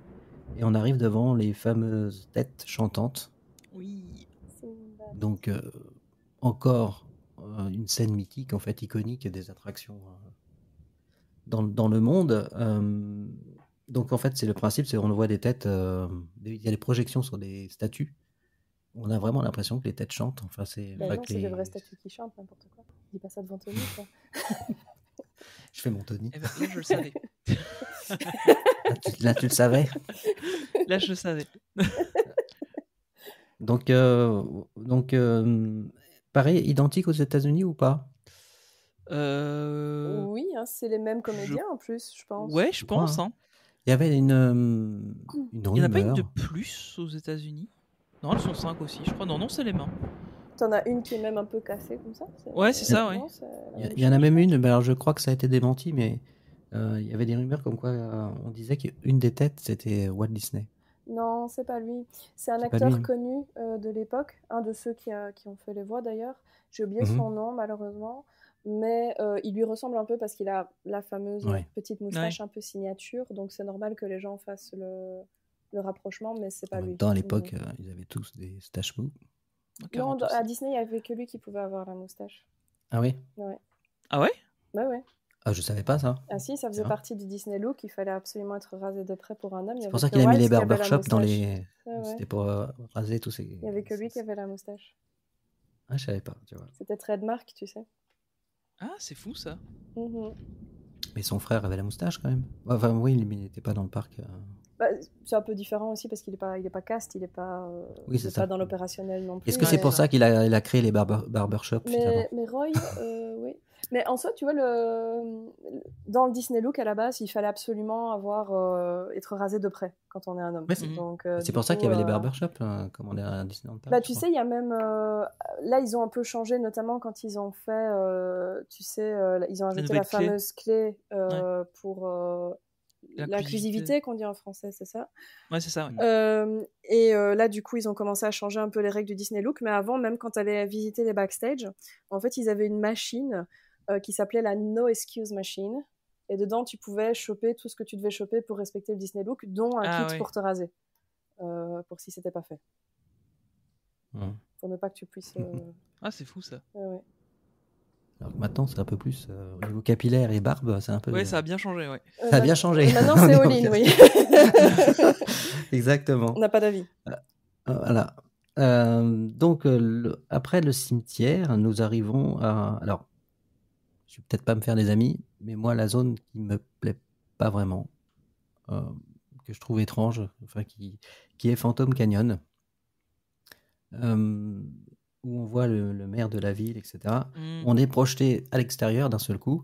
et on arrive devant les fameuses têtes chantantes. Oui. Donc, encore une scène mythique, en fait, iconique des attractions dans le monde. Donc, en fait, c'est le principe, c'est on voit des têtes, il y a des projections sur des statues. On a vraiment l'impression que les têtes chantent. Enfin, c'est Bah enfin, non, que c'est les- des vraies statues qui chantent, n'importe quoi. Dis pas ça devant Tony, quoi. Je fais mon Tony. Eh ben, là, je le savais. Là, tu le savais. Là, je le savais. Donc, pareil, identique aux États-Unis ou pas? Oui, hein, c'est les mêmes comédiens en plus, je pense. Ouais, je pense. crois, Hein. Il y avait une Il n'y en a pas une de rumeur. plus aux États-Unis? Non, elles sont 5 aussi, je crois. Non, c'est les mêmes. T'en as une qui est même un peu cassée comme ça. Ouais, c'est ça, ouais. non, c'est la Il même y en a chose. même une, mais alors je crois que ça a été démenti, mais il y avait des rumeurs comme quoi on disait qu'une des têtes c'était Walt Disney. Non, c'est pas lui. C'est un C'est pas acteur lui, hein. connu de l'époque, un de ceux qui ont fait les voix d'ailleurs. J'ai oublié Mhm. son nom malheureusement, mais il lui ressemble un peu parce qu'il a la fameuse Ouais. petite moustache un peu signature, donc c'est normal que les gens fassent le rapprochement, mais c'est pas En lui. même temps, à l'époque, ils avaient tous des staches mou. Non, à Disney, il y avait que lui qui pouvait avoir la moustache. Ah oui? Ouais. Ah ouais? Bah ouais. Ah, je savais pas ça. Ah si, ça faisait C'est vrai. partie du Disney look, il fallait absolument être rasé de près pour un homme. Il y C'est avait pour ça que qu'il a mis Walt les qui avait la barbershops dans moustache. les. Ouais, ouais. C'était pour raser tous ces. Il y avait que lui qui avait la moustache. Ah, je savais pas, tu vois. C'était trademark, tu sais. Ah, c'est fou ça. Mhm. Mais son frère avait la moustache quand même. Enfin, oui, il n'était pas dans le parc. Bah, c'est un peu différent aussi parce qu'il est pas cast, il est pas, Oui, il c'est est ça. pas dans l'opérationnel non plus. Est-ce que c'est mais- pour ça qu'il a créé les barbershops finalement? mais Roy, oui. Mais en soi, tu vois, dans le Disney look à la base, il fallait absolument être rasé de près quand on est un homme. Ouais, c'est- Donc, C'est du pour ça coup, qu'il y avait les barbershops, comme on est à Disneyland Paris. Bah, tu sais, il y a même. Là, ils ont un peu changé, notamment quand ils ont fait. Tu sais, ils ont ajouté nouvelle la clé. fameuse clé pour l'inclusivité qu'on dit en français, c'est ça. Ouais, c'est ça. Ouais. Là, du coup, ils ont commencé à changer un peu les règles du Disney Look, mais avant, même quand tu allais visiter les backstage, en fait, ils avaient une machine qui s'appelait la No Excuse Machine, et dedans, tu pouvais choper tout ce que tu devais choper pour respecter le Disney Look, dont un kit pour te raser, pour si c'était pas fait. Pour ne pas que tu puisses... Ah, c'est fou, ça. Ouais. Alors que maintenant, c'est un peu plus au niveau capillaire et barbe, c'est un peu. Ouais, ça a bien changé, ouais. Ça a bien changé. Maintenant, c'est all-in, oui. Exactement. On n'a pas d'avis. Voilà. Donc, après le cimetière, nous arrivons à. Alors, je vais peut-être pas me faire des amis, mais moi, la zone qui me plaît pas vraiment, que je trouve étrange, enfin, qui est Phantom Canyon, où on voit le maire de la ville, etc. On est projeté à l'extérieur d'un seul coup,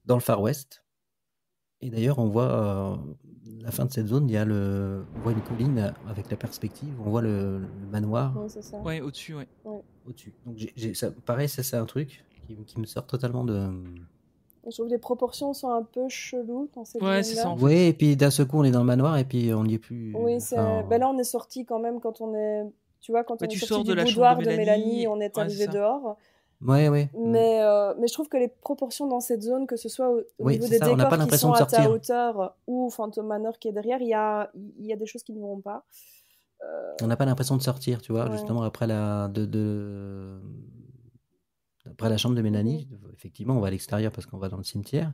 dans le Far West. Et d'ailleurs, on voit la fin de cette zone, on voit une colline avec la perspective, on voit le manoir. Oui, c'est ça. Ouais, au-dessus, ouais. Au-dessus. Donc, pareil, ça, c'est un truc qui me sort totalement de... Je trouve que les proportions sont un peu cheloues dans cette Ouais, c'est zone-là. ça. En fait. Oui, et puis d'un seul coup, on est dans le manoir et puis on n'y est plus. Oui, Enfin, là, on est sorti quand même quand on est... Tu vois, quand on est tu sorti sors du de la boudoir chambre de de Mélanie, Mélanie, on est ouais, arrivé c'est ça. dehors. Ouais. Mais je trouve que les proportions dans cette zone, que ce soit au Oui, niveau c'est des ça, on n'a décors pas qui l'impression sont de à ta sortir. hauteur ou Phantom Manor qui est derrière, il y a des choses qui ne vont pas. On n'a pas l'impression de sortir, tu vois, Ouais. justement, après après la chambre de Mélanie. Effectivement, on va à l'extérieur parce qu'on va dans le cimetière,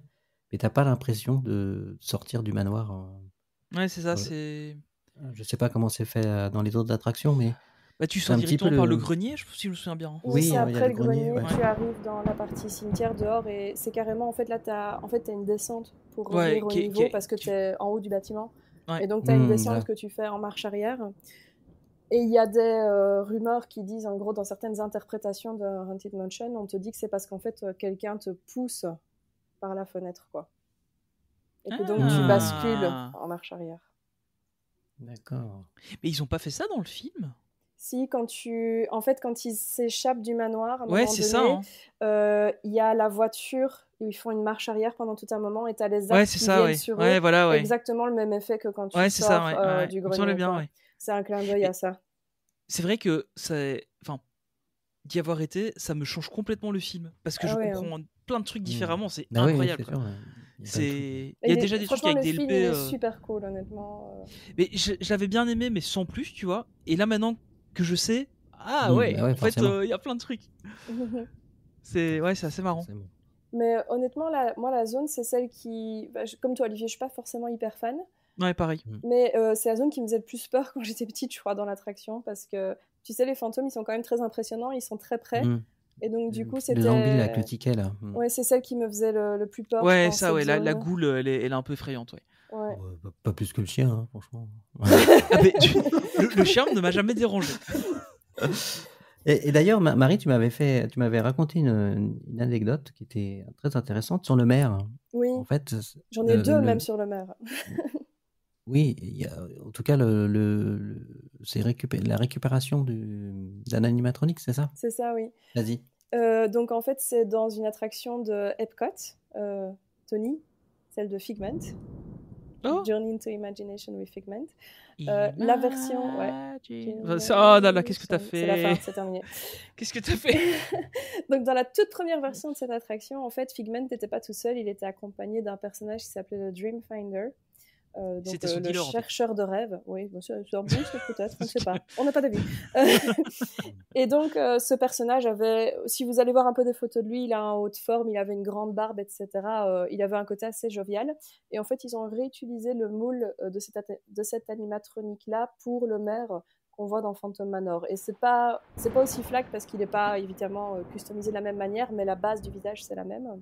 mais t'as pas l'impression de sortir du manoir. Ouais, c'est ça, c'est... Je sais pas comment c'est fait dans les autres attractions, mais Bah, tu c'est sors un petit peu directement par le grenier, si je me souviens bien. Oui, c'est il y a après le le grenier, grenier, tu arrives dans la partie cimetière dehors et c'est carrément, en fait, là, t'as une descente pour Ouais, revenir au niveau parce que t'es en haut du bâtiment. Ouais. Et donc, t'as une descente là. que tu fais en marche arrière. Et il y a des rumeurs qui disent, en gros, dans certaines interprétations de Haunted Mansion, on te dit que c'est parce qu'en fait, quelqu'un te pousse par la fenêtre, quoi. Et que donc, tu bascules en marche arrière. D'accord. Mais ils ont pas fait ça dans le film? Si, quand ils s'échappent du manoir, à un Ouais, moment c'est donné, ça. il y a la voiture où ils font une marche arrière pendant tout un moment et t'as les Ouais, arbres c'est qui ça, viennent ouais. sur Ouais, eux. voilà, ouais. Exactement le même effet que quand tu Ouais, c'est sors ça, ouais. du Il me grenier. semblait bien, quoi. ouais. C'est un clin d'œil à ça. C'est vrai que enfin, d'y avoir été, ça me change complètement le film parce que je comprends plein de trucs différemment, c'est Bah incroyable. Oui, c'est sûr, ouais. Il y a déjà des trucs franchement, avec le des film, LP. il est super cool, honnêtement. Mais je l'avais bien aimé, mais sans plus, tu vois. Et là, maintenant que je sais, ouais, bah ouais, en fait, forcément. il y a plein de trucs. C'est assez marrant. Forcément. Mais honnêtement, moi, la zone, c'est celle qui... comme toi, Olivier, je suis pas forcément hyper fan. Ouais, pareil. Mais c'est la zone qui me faisait le plus peur quand j'étais petite, je crois, dans l'attraction. Parce que, tu sais, les fantômes, ils sont quand même très impressionnants. Ils sont très près. Et donc, du coup, c'était... Le zombie avec le ticket, là. Ouais, c'est celle qui me faisait le plus peur. Ouais, je pense, ça, cette ouais. La zone. goule, elle est un peu effrayante, ouais. Ouais. Pas plus que le chien, hein, franchement. Le chien ne m'a jamais dérangé. Et d'ailleurs, Marie, tu m'avais raconté une anecdote qui était très intéressante sur le maire. Oui. En fait, j'en ai deux même sur le maire. Oui, en tout cas, c'est la récupération d'un animatronique, c'est ça? C'est ça, oui. Vas-y. Donc en fait, c'est dans une attraction de Epcot, Tony, celle de Figment. Journey into Imagination with Figment. La version... Ouais. Oh là là, qu'est-ce que t'as fait? C'est la fin, c'est terminé. Qu'est-ce que t'as fait? Donc dans la toute première version de cette attraction, en fait, Figment n'était pas tout seul, il était accompagné d'un personnage qui s'appelait le Dreamfinder. Donc C'était son le dealer, chercheur de rêves. Oui, c'est un bon, peut-être, on ne sait pas. On n'a pas d'avis. Et donc, ce personnage avait, si vous allez voir un peu des photos de lui, il a un haut de forme, il avait une grande barbe, etc. Il avait un côté assez jovial. Et en fait, ils ont réutilisé le moule de cette animatronique-là pour le maire qu'on voit dans Phantom Manor. Et c'est pas aussi flac parce qu'il n'est pas évidemment customisé de la même manière, mais la base du visage, c'est la même.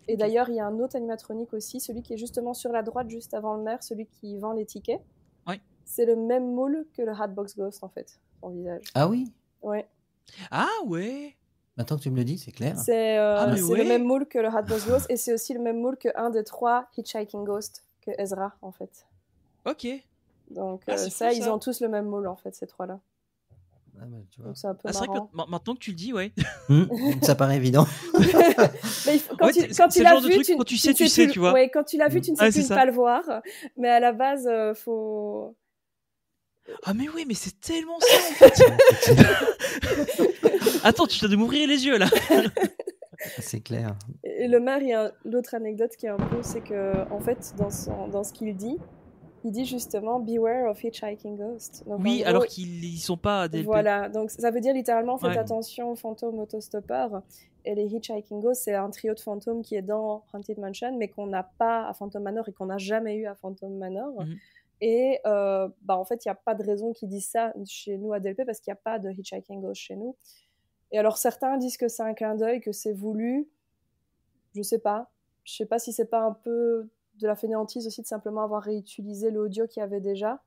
Et d'ailleurs, il y a un autre animatronique aussi, celui qui est justement sur la droite, juste avant le maire, celui qui vend les tickets. Oui. C'est le même moule que le Hatbox Ghost, en fait, son visage. Ah oui? Ouais. Ah ouais? Maintenant que tu me le dis, c'est clair. C'est le même moule que le Hatbox Ghost, et c'est aussi le même moule qu'un des 3 Hitchhiking Ghosts que Ezra, en fait. Ok. Donc c'est ça, fou, ils ça. ont tous le même moule, en fait, ces 3-là. bah, tu vois. Donc c'est un peu Ah, c'est vrai que marrant. maintenant que tu le dis, ouais. Ça paraît évident. Mais quand Ouais, tu, c'est quand c'est tu le l'as genre de vu, truc, tu, quand tu tu sais, ne tu sais sais, plus. tu vois. Ouais, quand tu l'as vu, tu ne sais Ouais, plus c'est ne ça. pas le voir. Mais à la base, faut. Ah, mais oui, mais c'est tellement ça, en fait. Attends, tu viens de m'ouvrir les yeux, là. C'est clair. Et le maire, il y a l'autre anecdote qui est un peu, c'est que en fait, dans ce qu'il dit, il dit justement Beware of hitchhiking ghost. Donc Oui, en gros, alors qu'ils y sont pas à DLP. voilà. Donc ça veut dire littéralement faites Ouais. attention aux fantômes autostoppeurs. Et les hitchhiking ghosts, c'est un trio de fantômes qui est dans Haunted Mansion, mais qu'on n'a pas à Phantom Manor et qu'on n'a jamais eu à Phantom Manor. Mhm. Et en fait, il n'y a pas de raison qu'ils disent ça chez nous à DLP parce qu'il n'y a pas de hitchhiking ghost chez nous. Et alors certains disent que c'est un clin d'œil, que c'est voulu. Je sais pas. Je sais pas si c'est pas un peu de la fainéantise aussi de simplement avoir réutilisé l'audio qu'il y avait déjà.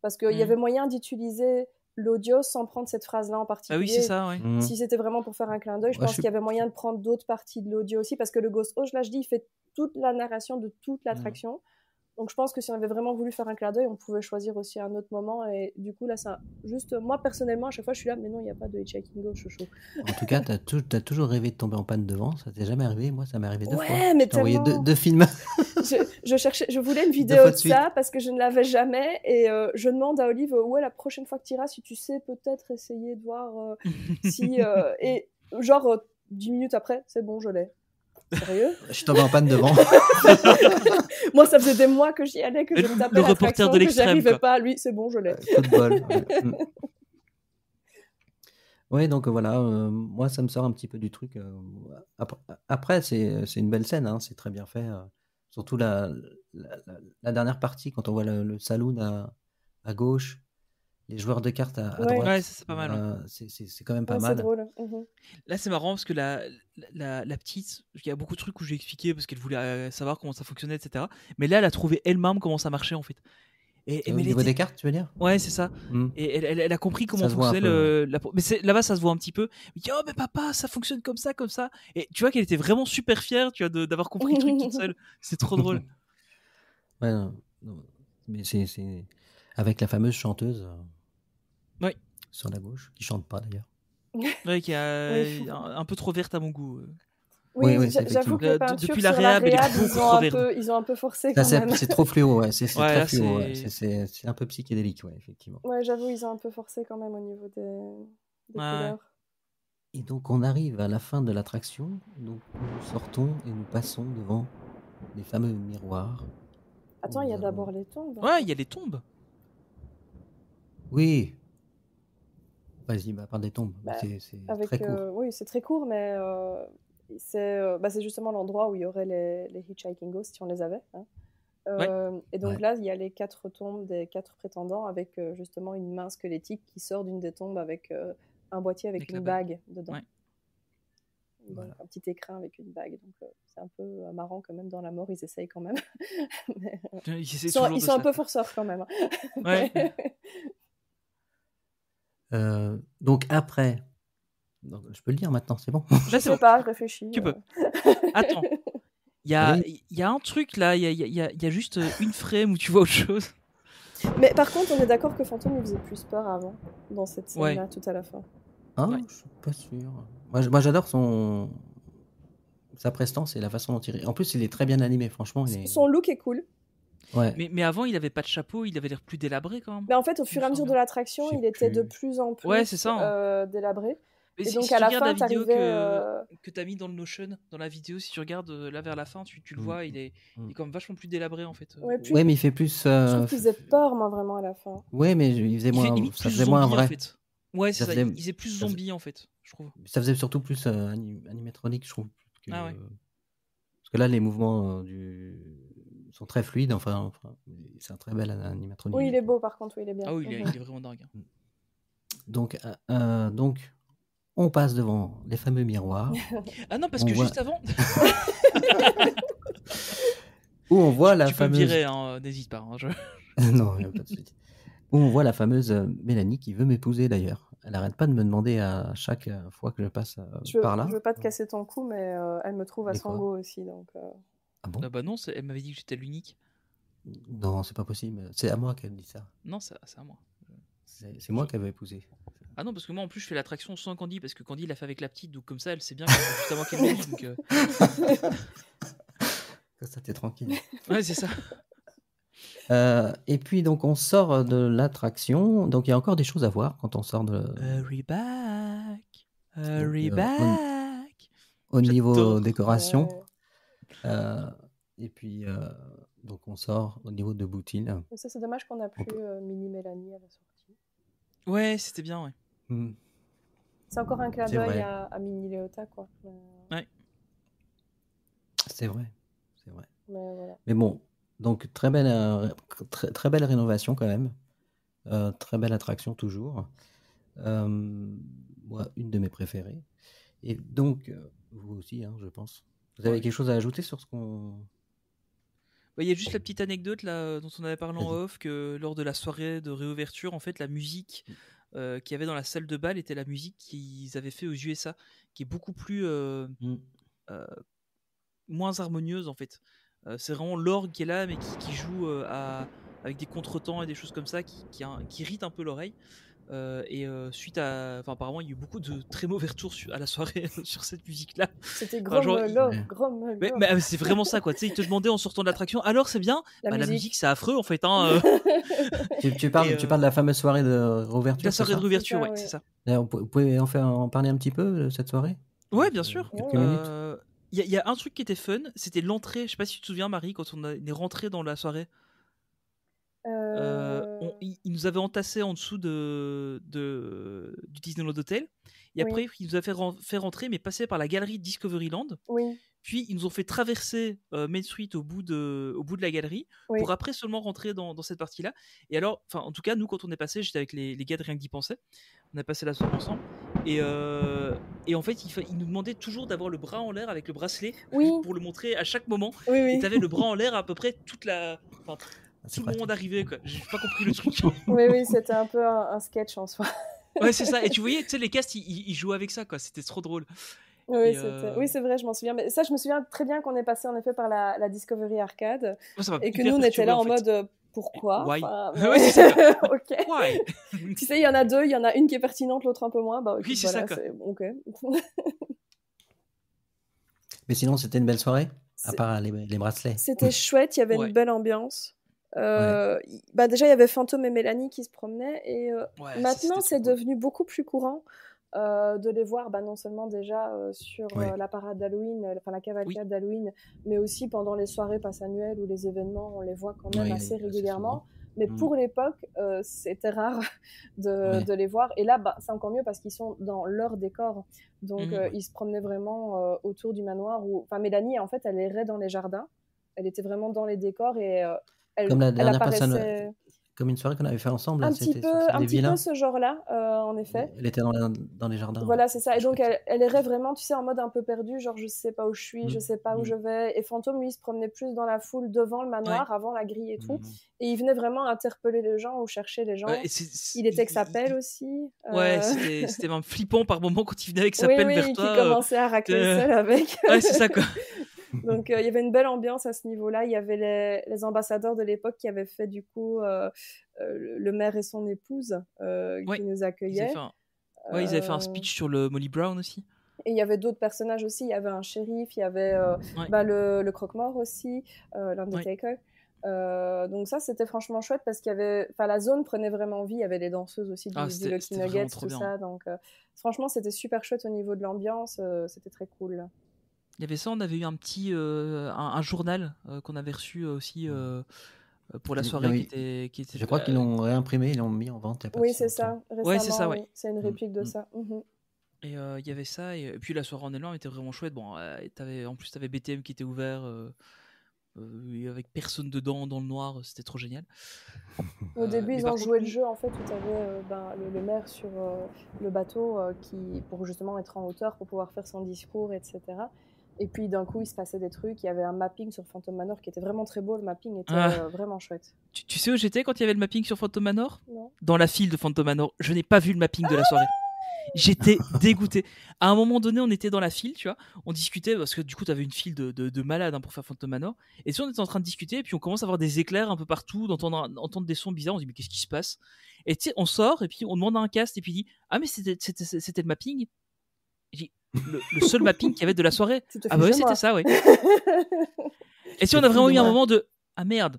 Parce qu'il y avait moyen d'utiliser l'audio sans prendre cette phrase-là en Ah particulier. oui, c'est ça, ouais. Si c'était vraiment pour faire un clin d'œil, je Ouais, pense qu'il y avait moyen de prendre d'autres parties de l'audio aussi. Parce que le Ghost Host, là, je dis, il fait toute la narration de toute l'attraction. Donc je pense que si on avait vraiment voulu faire un clin d'œil, on pouvait choisir aussi un autre moment. Et du coup, là, ça, juste moi, personnellement, à chaque fois, je suis là, mais non, il n'y a pas de hitchhiking ghost, chouchou. En tout cas, t'as toujours rêvé de tomber en panne devant. Ça t'est jamais arrivé? Moi, ça m'est arrivé 2 fois. Ouais, mais Je t'ai envoyé tellement. deux films. Je voulais une 2 vidéo fois de de suite. ça parce que je ne l'avais jamais. Et je demande à Olive, ouais, la prochaine fois que tu iras, si tu sais peut-être essayer de voir si. Et genre, 10 minutes après, c'est bon, je l'ai. Sérieux? Je suis tombé en panne devant. Moi, ça faisait des mois que j'y allais, que je me tapais Le reporter l'attraction, de que l'extrême, j'arrivais quoi. pas. Lui, c'est bon, je l'ai. Coup de bol. Ouais. Ouais, donc voilà, moi ça me sort un petit peu du truc. Après, c'est une belle scène, hein, c'est très bien fait. Surtout la dernière partie, quand on voit le saloon à gauche, les joueurs de cartes à Ouais. droite. Ouais, ça, c'est pas mal, ouais. C'est quand même pas Ouais, c'est mal. drôle. Là, c'est marrant parce que la petite, il y a beaucoup de trucs que j'ai expliqué parce qu'elle voulait savoir comment ça fonctionnait, etc. Mais là, elle a trouvé elle-même comment ça marchait, en fait. Au mais niveau des cartes, tu veux dire? Ouais, c'est ça. Mm. Et elle a compris comment Ça se voit un fonctionnait peu, mais là-bas, ça se voit un petit peu. Elle dit, oh, mais papa, ça fonctionne comme ça, comme ça. Et tu vois qu'elle était vraiment super fière, tu vois, d'avoir compris le truc toute seule. C'est trop drôle. Ouais, non, mais c'est avec la fameuse chanteuse Oui. sur la gauche, qui chante pas d'ailleurs. Ouais, qui est Oui. un peu trop verte à mon goût. Oui, Oui, c'est j'avoue que les effectivement. peintures Depuis sur la la réhab, elle est réhab, beaucoup trop verte. ils ont un peu forcé Ça, quand même. c'est trop fluo, ouais. C'est Ouais, très là, fluo, ouais. c'est- C'est un peu psychédélique, ouais, effectivement. Ouais, j'avoue, ils ont un peu forcé quand même au niveau des Ouais. couleurs. Et donc, on arrive à la fin de l'attraction. Donc, nous sortons et nous passons devant les fameux miroirs. Attends, Nous il y a avons- d'abord les tombes. Ouais, il y a les tombes. Oui. Vas-y, parle des tombes. Bah, C'est Avec, très court. oui, c'est très court, mais c'est justement l'endroit où il y aurait les hitchhiking ghosts si on les avait. Hein. Et donc Ouais. là, il y a les 4 tombes des 4 prétendants avec justement une main squelettique qui sort d'une des tombes avec un boîtier avec Avec une la bague. bague dedans. Ouais. Donc, Voilà. un petit écrin avec une bague. Donc c'est un peu marrant quand même. Dans la mort, ils essayent quand même. Mais, Ils ils sont un peu forceurs quand même. Ouais. Donc, après. Donc, je peux le dire maintenant, c'est bon. Là, Je c'est sais bon. pas, je réfléchis. Tu peux. Attends. Il y a un truc là, il y a juste une frame où tu vois autre chose. Mais par contre, on est d'accord que Fantôme il faisait plus peur avant, dans cette scène-là, Ouais. tout à la fin. Ah, Ouais. je suis pas sûr. Moi j'adore sa prestance et la façon dont il. En plus, il est très bien animé, franchement. Il est... Son look est cool. Ouais. Mais avant, il avait pas de chapeau, il avait l'air plus délabré quand même. Mais en fait, au fur et à mesure de l'attraction, Je sais il était de plus. plus en plus Ouais, c'est ça, hein. délabré. Mais Et si, donc si à tu la regardes fin, la vidéo t'arrivais. que t'as mis dans le Notion, dans la vidéo, si tu regardes là vers la fin, tu le Mm. vois, il est comme vachement plus délabré en fait. Ouais, plus... Ouais, mais il fait plus. Je trouve qu'il faisait peur, moi, vraiment, à la fin. Ouais, mais il faisait Il fait moins. limite Ça plus faisait zombie moins en vrai. fait. Ouais, c'est Ça ça, faisait- il faisait plus ça faisait- zombie en fait, je trouve. Ça faisait surtout plus animatronique, je trouve. Ah ouais. Parce que là, les mouvements sont très fluides. Enfin, c'est un très bel animatronique. Oui, il est beau, par contre, oui, il est bien. Ah oui, il est vraiment dingue. hein. Donc, on passe devant les fameux miroirs Ah non, parce On que voit- juste avant, où on voit la tu peux me fameuse. virer, hein, n'hésite pas. hein, Non, il n'y a pas de souci. Où on voit la fameuse Mélanie qui veut m'épouser d'ailleurs. Elle arrête pas de me demander à chaque fois que je passe par là. Je veux pas te casser ton cou, mais elle me trouve à Mais son quoi goût aussi. Donc, Ah bon? Ah bah non, elle m'avait dit que j'étais l'unique. Non, c'est pas possible. C'est à moi qu'elle dit ça. Non, c'est à moi. C'est moi qu'elle veut épouser. Ah non, parce que moi en plus je fais l'attraction sans Candy, parce que Candy l'a fait avec la petite, donc comme ça elle sait bien qu'elle va juste avant qu'elle vienne. Donc, Ça, t'es tranquille. ouais, c'est ça. Et puis, donc, on sort de l'attraction. Donc, il y a encore des choses à voir quand on sort de. Hurry back, hurry Donc, back. au niveau J'adore. décoration. Ouais. Et puis, donc, on sort au niveau de Boutine. Mais ça, c'est dommage qu'on n'a plus peut- Mini Mélanie à la sortie. Ouais, c'était bien, ouais. C'est encore un clin C'est d'œil vrai. à Mini Léota, quoi. C'est vrai. C'est vrai. Mais voilà. Mais bon, donc, très belle, très belle rénovation quand même. Très belle attraction toujours. Moi, une de mes préférées. Et donc, vous aussi, hein, je pense. Vous avez Ouais. quelque chose à ajouter sur ce qu'on. Bah, il y a juste la petite anecdote là, dont on avait parlé en Vas-y. off, que lors de la soirée de réouverture, en fait, la musique qu'il y avait dans la salle de bal était la musique qu'ils avaient fait aux USA, qui est beaucoup plus moins harmonieuse en fait. C'est vraiment l'orgue qui est là, mais qui joue avec des contretemps et des choses comme ça qui irritent un peu l'oreille. Suite à, enfin, apparemment, il y a eu beaucoup de très mauvais retours à la soirée sur cette musique-là. C'était Enfin, genre, Grommelo, Ouais. Grommelo. mais c'est vraiment ça, quoi. Tu sais, ils te demandaient en sortant de l'attraction, alors c'est bien. La La musique. musique, c'est affreux en fait. Hein, Tu parles, Et, tu parles de la fameuse soirée de réouverture. la c'est soirée ça de réouverture, C'est ça, ouais, ouais. c'est ça. D'ailleurs, vous pouvez en parler un petit peu de cette soirée? Ouais, bien sûr. Quelques minutes. Il y a un truc qui était fun, c'était l'entrée. Je sais pas si tu te souviens, Marie, quand on est rentré dans la soirée. Ils nous avaient entassés en dessous du Disneyland Hotel. Et après, Oui. ils nous avaient fait rentrer, mais passer par la galerie Discoveryland. Oui, Puis, ils nous ont fait traverser Main Street au bout de la galerie, oui. pour après seulement rentrer dans cette partie-là. Et alors, en tout cas, nous, quand on est passé, j'étais avec les gars de Rien que d'y penser. On a passé la soirée ensemble. Et en fait, ils nous demandaient toujours d'avoir le bras en l'air avec le bracelet Oui. pour le montrer à chaque moment. Oui, Et oui. t'avais le bras en l'air à peu près C'est tout le moment d'arrivée, quoi. J'ai pas compris le truc. Oui, oui, c'était un peu un sketch en soi. Ouais, c'est ça. Et tu voyais, tu sais, les castes, ils jouaient avec ça, quoi. C'était trop drôle. Oui, Et, oui, c'est vrai, je m'en souviens. Mais ça, je me souviens très bien qu'on est passé en effet par la Discovery Arcade moi, ça m'a et que hyper nous, on était perturbé, là en fait. mode pourquoi? Why? Enfin, Ouais, c'est ça. Ok. Ouais. Tu sais, il y en a deux, il y en a une qui est pertinente, l'autre un peu moins. Bah, Oui, c'est voilà, ça, quoi. Ok. Mais sinon, c'était une belle soirée, à C'est- part les bracelets. C'était chouette, il y avait Ouais. une belle ambiance. Bah déjà, il y avait Fantôme et Mélanie qui se promenaient et Ouais, ça, maintenant, c'était c'est trop cool. devenu beaucoup plus courant de les voir, bah, non seulement déjà sur Ouais. la parade d'Halloween, enfin la cavalcade d'Halloween, mais aussi pendant les soirées passe annuelles ou les événements, on les voit quand même Oui, assez assez régulièrement. souvent. Mais Mm. pour l'époque, c'était rare de les voir. Et là, bah, c'est encore mieux parce qu'ils sont dans leur décor. Donc, ils se promenaient vraiment autour du manoir. Enfin, Mélanie, en fait, elle errait dans les jardins. Elle était vraiment dans les décors et elle, Comme la elle dernière apparaissait personne, comme une soirée qu'on avait fait ensemble, là, un petit c'était peu, sur un des petit peu villas. ce genre-là, en effet. Elle était dans les jardins. Voilà, c'est ça. Et donc, Chouette. elle errait vraiment, tu sais, en mode un peu perdu, genre je sais pas où je suis, je Mm. sais pas où Mm. je vais. Et Fantôme, lui, il se promenait plus dans la foule devant le manoir, avant la grille et tout. Mm. Et il venait vraiment interpeller les gens ou chercher les gens. Ouais, et Il était avec sa pelle aussi. Ouais, c'était même flippant par moment quand il venait avec sa Oui, pelle oui, vers qui toi. commençait à racler seul avec. Ouais, c'est ça, quoi. Donc, il y avait une belle ambiance à ce niveau-là. Il y avait les ambassadeurs de l'époque qui avaient fait, du coup, le maire et son épouse qui nous accueillaient. Ils avaient fait un speech sur le Molly Brown aussi. Et il y avait d'autres personnages aussi. Il y avait un shérif, il y avait le croque-mort aussi, l'Undertaker. Donc ça, c'était franchement chouette parce qu'il y avait... Enfin, la zone prenait vraiment vie. Il y avait les danseuses aussi du Lucky Nuggets, tout ça. Donc, franchement, c'était super chouette au niveau de l'ambiance. C'était très cool. Il y avait ça, on avait eu un petit un journal qu'on avait reçu aussi pour la soirée qui était Je crois qu'ils l'ont réimprimé, ils l'ont mis en vente. Oui, c'est ça. Récemment, ouais, c'est ça, ouais. Oui. C'est une réplique de ça. Et il y avait ça, et puis la soirée en elle-même était vraiment chouette. Bon, en plus, t'avais BTM qui était ouvert avec personne dedans, dans le noir, c'était trop génial. Au début, ils ont joué le jeu en fait où tu avais le maire sur le bateau pour justement être en hauteur, pour pouvoir faire son discours, etc. Et puis d'un coup, il se passait des trucs. Il y avait un mapping sur Phantom Manor qui était vraiment très beau. Le mapping était vraiment chouette. Tu sais où j'étais quand il y avait le mapping sur Phantom Manor ? Non. Dans la file de Phantom Manor. Je n'ai pas vu le mapping de la soirée. J'étais dégoûté. À un moment donné, on était dans la file, tu vois. On discutait parce que du coup, t'avais une file de malades pour faire Phantom Manor. Et si on était en train de discuter, et puis on commence à avoir des éclairs un peu partout, entendre des sons bizarres. On se dit mais qu'est-ce qui se passe? Et tu sais, on sort et puis on demande à un cast et puis il dit ah mais c'était le mapping. J'ai dit, le seul mapping qu'il y avait de la soirée. Ah bah oui, c'était ça, ouais. Et si on a vraiment eu un moment de ah merde.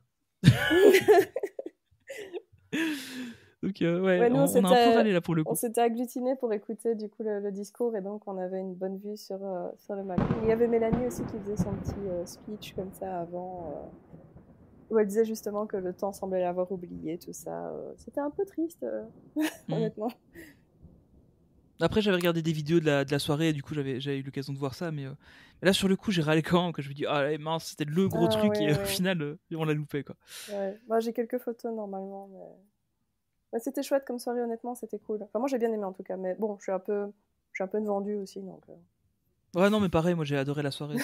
Donc ouais, nous, on a un peu râlé là pour le coup. On s'était agglutinés pour écouter du coup le discours et donc on avait une bonne vue sur le mapping. Il y avait Mélanie aussi qui faisait son petit speech comme ça avant, où elle disait justement que le temps semblait l'avoir oublié, tout ça. C'était un peu triste, honnêtement. Après, j'avais regardé des vidéos de la soirée et du coup, j'avais eu l'occasion de voir ça. Mais là, sur le coup, j'ai râlé quand même. Que je me dis, ah mince, c'était le gros truc et au final, on l'a loupé. Quoi. Ouais. Moi, j'ai quelques photos normalement. Mais... Ouais, c'était chouette comme soirée, honnêtement, c'était cool. Enfin, moi, j'ai bien aimé en tout cas. Mais bon, je suis un peu vendue aussi. Donc, Ouais, non, mais pareil, moi j'ai adoré la soirée.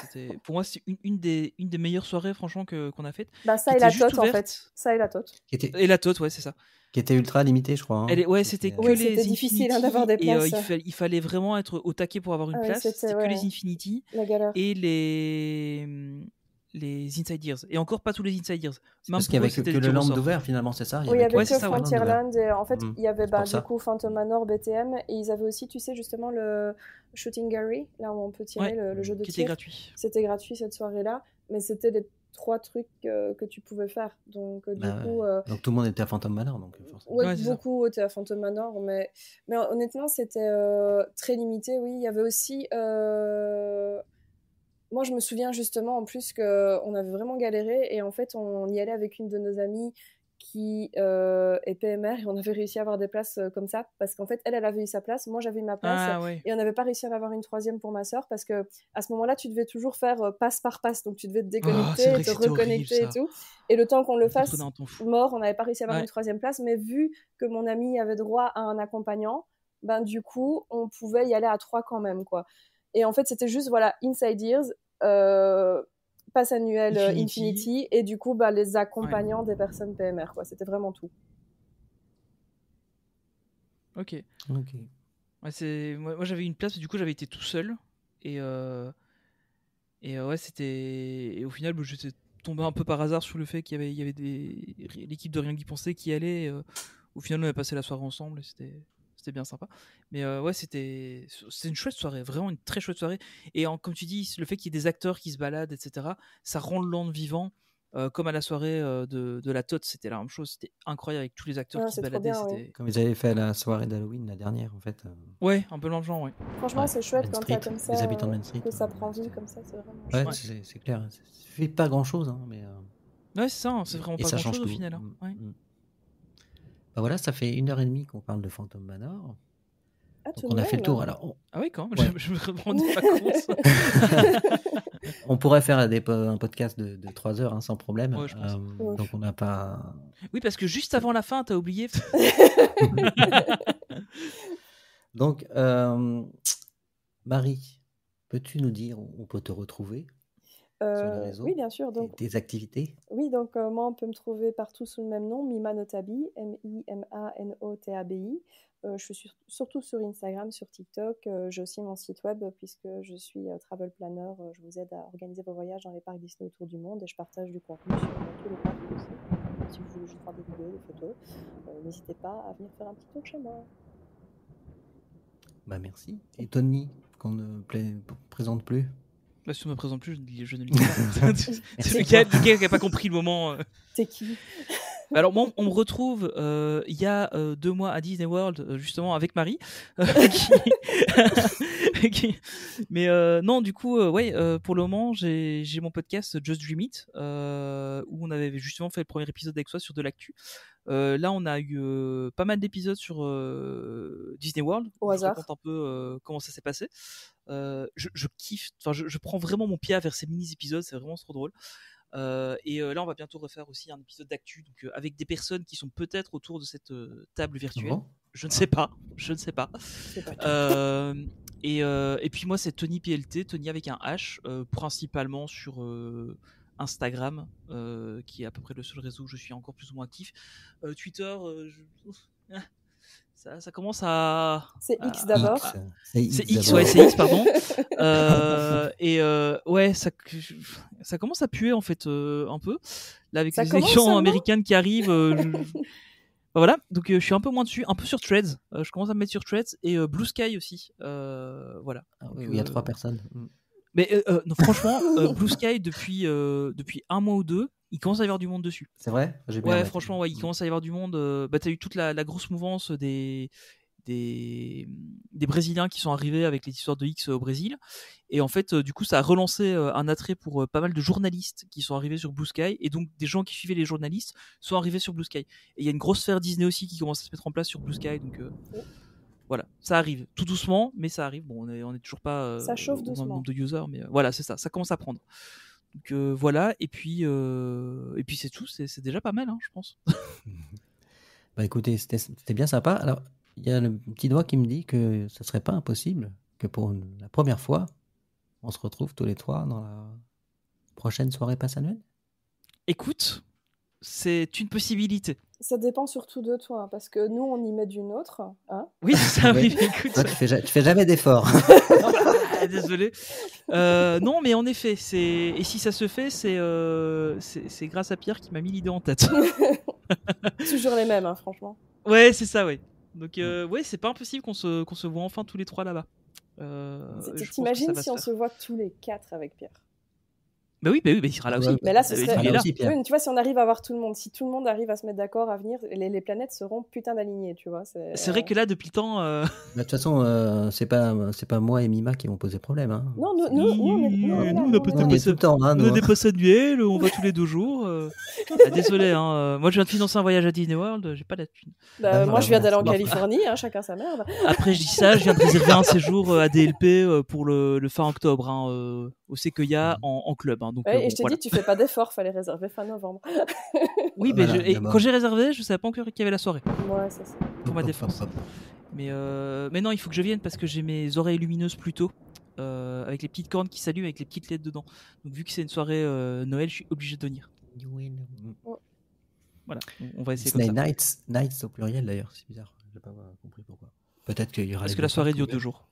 Pour moi, c'est une des meilleures soirées, franchement, qu'on a faites. Bah, ça et la tote, en fait. Ça et la tote. Et la tote, ouais, c'est ça. Qui était ultra limitée, je crois. Hein. Ouais, c'était que les c'était difficile d'avoir des places. Et il fallait vraiment être au taquet pour avoir une place. C'était que les Infinity et les Inside Ears. Et encore pas tous les Inside Ears. Parce qu'il y avait que le land d'ouvert, finalement, c'est ça? Oui, il y avait que Frontierland. Et en fait, il y avait du coup Phantom Manor, BTM. Et ils avaient aussi, tu sais, justement, le Shooting Gallery, là où on peut tirer le jeu de tir. Qui était gratuit. C'était gratuit cette soirée-là. Mais c'était les 3 trucs que tu pouvais faire. Donc, du coup. Donc, tout le monde était à Phantom Manor. Donc, ouais, beaucoup étaient à Phantom Manor. Mais honnêtement, c'était très limité. Oui, il y avait aussi. Moi, je me souviens justement en plus qu'on avait vraiment galéré et en fait, on y allait avec une de nos amies qui est PMR et on avait réussi à avoir des places comme ça parce qu'en fait, elle avait eu sa place, moi j'avais eu ma place et on n'avait pas réussi à en avoir une 3e pour ma sœur parce que à ce moment-là, tu devais toujours faire passe par passe, donc tu devais te déconnecter, te reconnecter et tout. Et le temps qu'on le fasse, mort, on n'avait pas réussi à avoir une 3e place, mais vu que mon amie avait droit à un accompagnant, ben du coup, on pouvait y aller à 3 quand même, quoi. Et en fait, c'était juste, voilà, Inside Ears, passe annuel Infinity et du coup, les accompagnants des personnes PMR, quoi. C'était vraiment tout. Ok. Ouais, moi, j'avais une place, du coup, j'avais été tout seul. Et ouais, c'était... Et au final, j'étais tombé un peu par hasard sur le fait qu'il y avait l'équipe de Rien qu'y penser qui allait. Au final, on avait passé la soirée ensemble et c'était bien sympa. Mais ouais, c'était une chouette soirée, vraiment une très chouette soirée. Et comme tu dis, le fait qu'il y ait des acteurs qui se baladent, etc., ça rend le land vivant. Comme à la soirée de la Tote, c'était la même chose. C'était incroyable avec tous les acteurs qui se baladaient. Comme ils avaient fait à la soirée d'Halloween, la dernière, en fait. Ouais, un peu dans le genre, ouais. Franchement, c'est chouette quand t'as comme ça, les habitants de Main Street, que ça prend vie comme ça, c'est vraiment chouette. Ouais, c'est clair. Ça fait pas grand-chose, hein, mais... Ouais, c'est ça, c'est vraiment pas grand-chose au final. Hein. Ouais. Bah voilà, ça fait 1h30 qu'on parle de Phantom Manor. Donc on a fait le tour. Alors, Ah oui, quand même, je me rendais pas compte. On pourrait faire un podcast de 3 heures sans problème. Ouais, je pense. Donc on n'a pas... Oui, parce que juste avant la fin, t'as oublié. Donc, Marie, peux-tu nous dire où on peut te retrouver sur les réseaux? Oui, bien sûr. Donc, des activités? Oui, donc moi, on peut me trouver partout sous le même nom, Mima Notabi, Mimanotabi. Je suis surtout sur Instagram, sur TikTok. J'ai aussi mon site web puisque je suis travel planner. Je vous aide à organiser vos voyages dans les parcs Disney autour du monde et je partage du contenu sur tous les parcs aussi. Si vous voulez juste faire des vidéos, des photos, n'hésitez pas à venir faire un petit tour chez moi. Bah merci. Et Tony, qu'on ne présente plus? Bah, si on ne me présente plus, je ne lis pas. C'est le gars qui n'a pas compris le moment. T'es qui? Alors moi, on me retrouve il y a 2 mois à Disney World, justement avec Marie. Mais non, du coup, pour le moment, j'ai mon podcast Just Dream It, où on avait justement fait le premier épisode avec toi sur de l'actu. Là, on a eu pas mal d'épisodes sur Disney World. Au hasard. Je raconte un peu comment ça s'est passé. Je kiffe. Enfin, je prends vraiment mon pied vers ces mini-épisodes. C'est vraiment trop drôle. Et là, on va bientôt refaire aussi un épisode d'actu, donc avec des personnes qui sont peut-être autour de cette table virtuelle. Je ne sais pas. Et puis moi, c'est Tony PLT, Tony avec un H, principalement sur Instagram, qui est à peu près le seul réseau où je suis encore plus ou moins actif. Twitter, Ça commence à. C'est X d'abord. C'est C'est X, d'abord. ouais, c'est X, pardon. Ouais, ça commence à puer en fait un peu. Là, avec Ça les commence élections seulement américaines qui arrivent. Voilà, donc je suis un peu moins dessus, un peu sur Threads. Je commence à me mettre sur Threads et Blue Sky aussi. Voilà. Ah Donc, oui, il y a 3 personnes. Mais non, franchement, Blue Sky depuis un mois ou deux, il commence à y avoir du monde dessus. C'est vrai? J'ai bien Ouais, hâte. franchement, ouais, il commence à y avoir du monde. Bah, t'as eu toute la grosse mouvance des Brésiliens qui sont arrivés avec les histoires de X au Brésil. Et en fait, du coup, ça a relancé un attrait pour pas mal de journalistes qui sont arrivés sur Blue Sky. Et donc, des gens qui suivaient les journalistes sont arrivés sur Blue Sky. Et il y a une grosse sphère Disney aussi qui commence à se mettre en place sur Blue Sky. Donc, voilà, ça arrive. Tout doucement, mais ça arrive. Bon, on est toujours pas Ça chauffe au doucement. nombre de users, mais voilà, c'est ça. Ça commence à prendre. Donc, voilà. Et puis c'est tout. C'est déjà pas mal, hein, je pense. Bah écoutez, c'était bien sympa. Alors, il y a le petit doigt qui me dit que ce serait pas impossible que pour la première fois, on se retrouve tous les 3 dans la prochaine soirée passe annuelle. Écoute, c'est une possibilité. Ça dépend surtout de toi, parce que nous, on y met du nôtre. Hein. Oui, ça Oui. oui, écoute. Toi, tu fais jamais d'efforts. Désolé. Non, mais en effet, et si ça se fait, c'est grâce à Pierre qui m'a mis l'idée en tête. Toujours les mêmes, hein, franchement. Ouais, c'est ça, ouais. Donc, ouais, c'est pas impossible qu'on se voit enfin tous les 3 là-bas. Je pense que T'imagines ça va si se on faire. se voit tous les 4 avec Pierre? Bah oui, il sera là aussi. Ouais, Mais là, ce Il serait. est là. aussi, Pierre. Oui, mais tu vois, si on arrive à voir tout le monde, si tout le monde arrive à se mettre d'accord à venir, les planètes seront putain d'alignées, tu vois. C'est vrai que là, depuis le temps. Bah, de toute façon, c'est pas moi et Mima qui vont poser problème. Hein. Non, nous, on est là, Nous, on a pas On y est tout le temps. Hein, On nous, a des passes annuelles, on va tous les 2 jours. Désolé, hein. Moi je viens de financer un voyage à Disney World, j'ai pas la thune. Bah, moi, je viens d'aller en Bah, Californie, hein, chacun sa merde. Après je dis ça, je viens de réserver un séjour à DLP pour le fin octobre, hein, au Sequoia en club. Hein, donc, Ouais, et bon, je t'ai voilà. dit, tu fais pas d'effort, fallait réserver fin novembre. Oui, mais Voilà, et d'abord. quand j'ai réservé, je savais pas encore qu'il y avait la soirée, Ouais, c'est ça. pour ma hop, défense. hop, hop. Mais non, il faut que je vienne parce que j'ai mes oreilles lumineuses plus tôt, avec les petites cornes qui s'allument avec les petites LED dedans. Donc vu que c'est une soirée Noël, je suis obligé de venir. Voilà, on va essayer Disney comme ça. Nights au pluriel d'ailleurs, c'est bizarre. J'ai pas compris pourquoi. Peut-être qu'il y aura Parce les que la deux soirée parcs dure 2 ouverts. jours.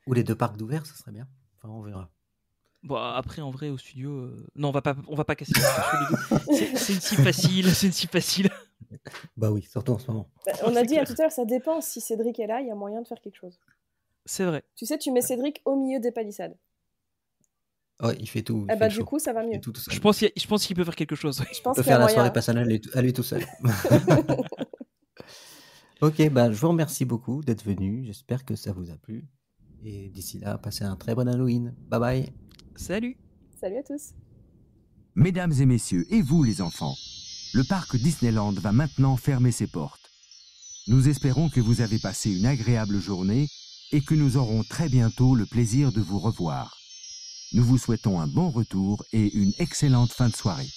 Ou les 2 parcs d'ouverts, ça serait bien. Enfin, on verra. Bon, après, en vrai, au studio, non, on va pas casser les deux. C'est une si facile, c'est une si facile. Bah oui, surtout en ce moment. Bah, on a dit tout à l'heure, ça dépend. Si Cédric est là, il y a moyen de faire quelque chose. C'est vrai. Tu sais, tu mets Cédric au milieu des palissades. Ouais, il fait tout. il Eh fait bah, le du show. coup, ça va Il fait mieux. tout seul. Je pense qu'il peut faire quelque chose. Je Il pense peut qu'il y a faire la moyen. soirée personnelle à lui tout seul. Ok, bah, je vous remercie beaucoup d'être venu. J'espère que ça vous a plu. Et d'ici là, passez un très bon Halloween. Bye bye. Salut. Salut à tous. Mesdames et messieurs, et vous les enfants, le parc Disneyland va maintenant fermer ses portes. Nous espérons que vous avez passé une agréable journée et que nous aurons très bientôt le plaisir de vous revoir. Nous vous souhaitons un bon retour et une excellente fin de soirée.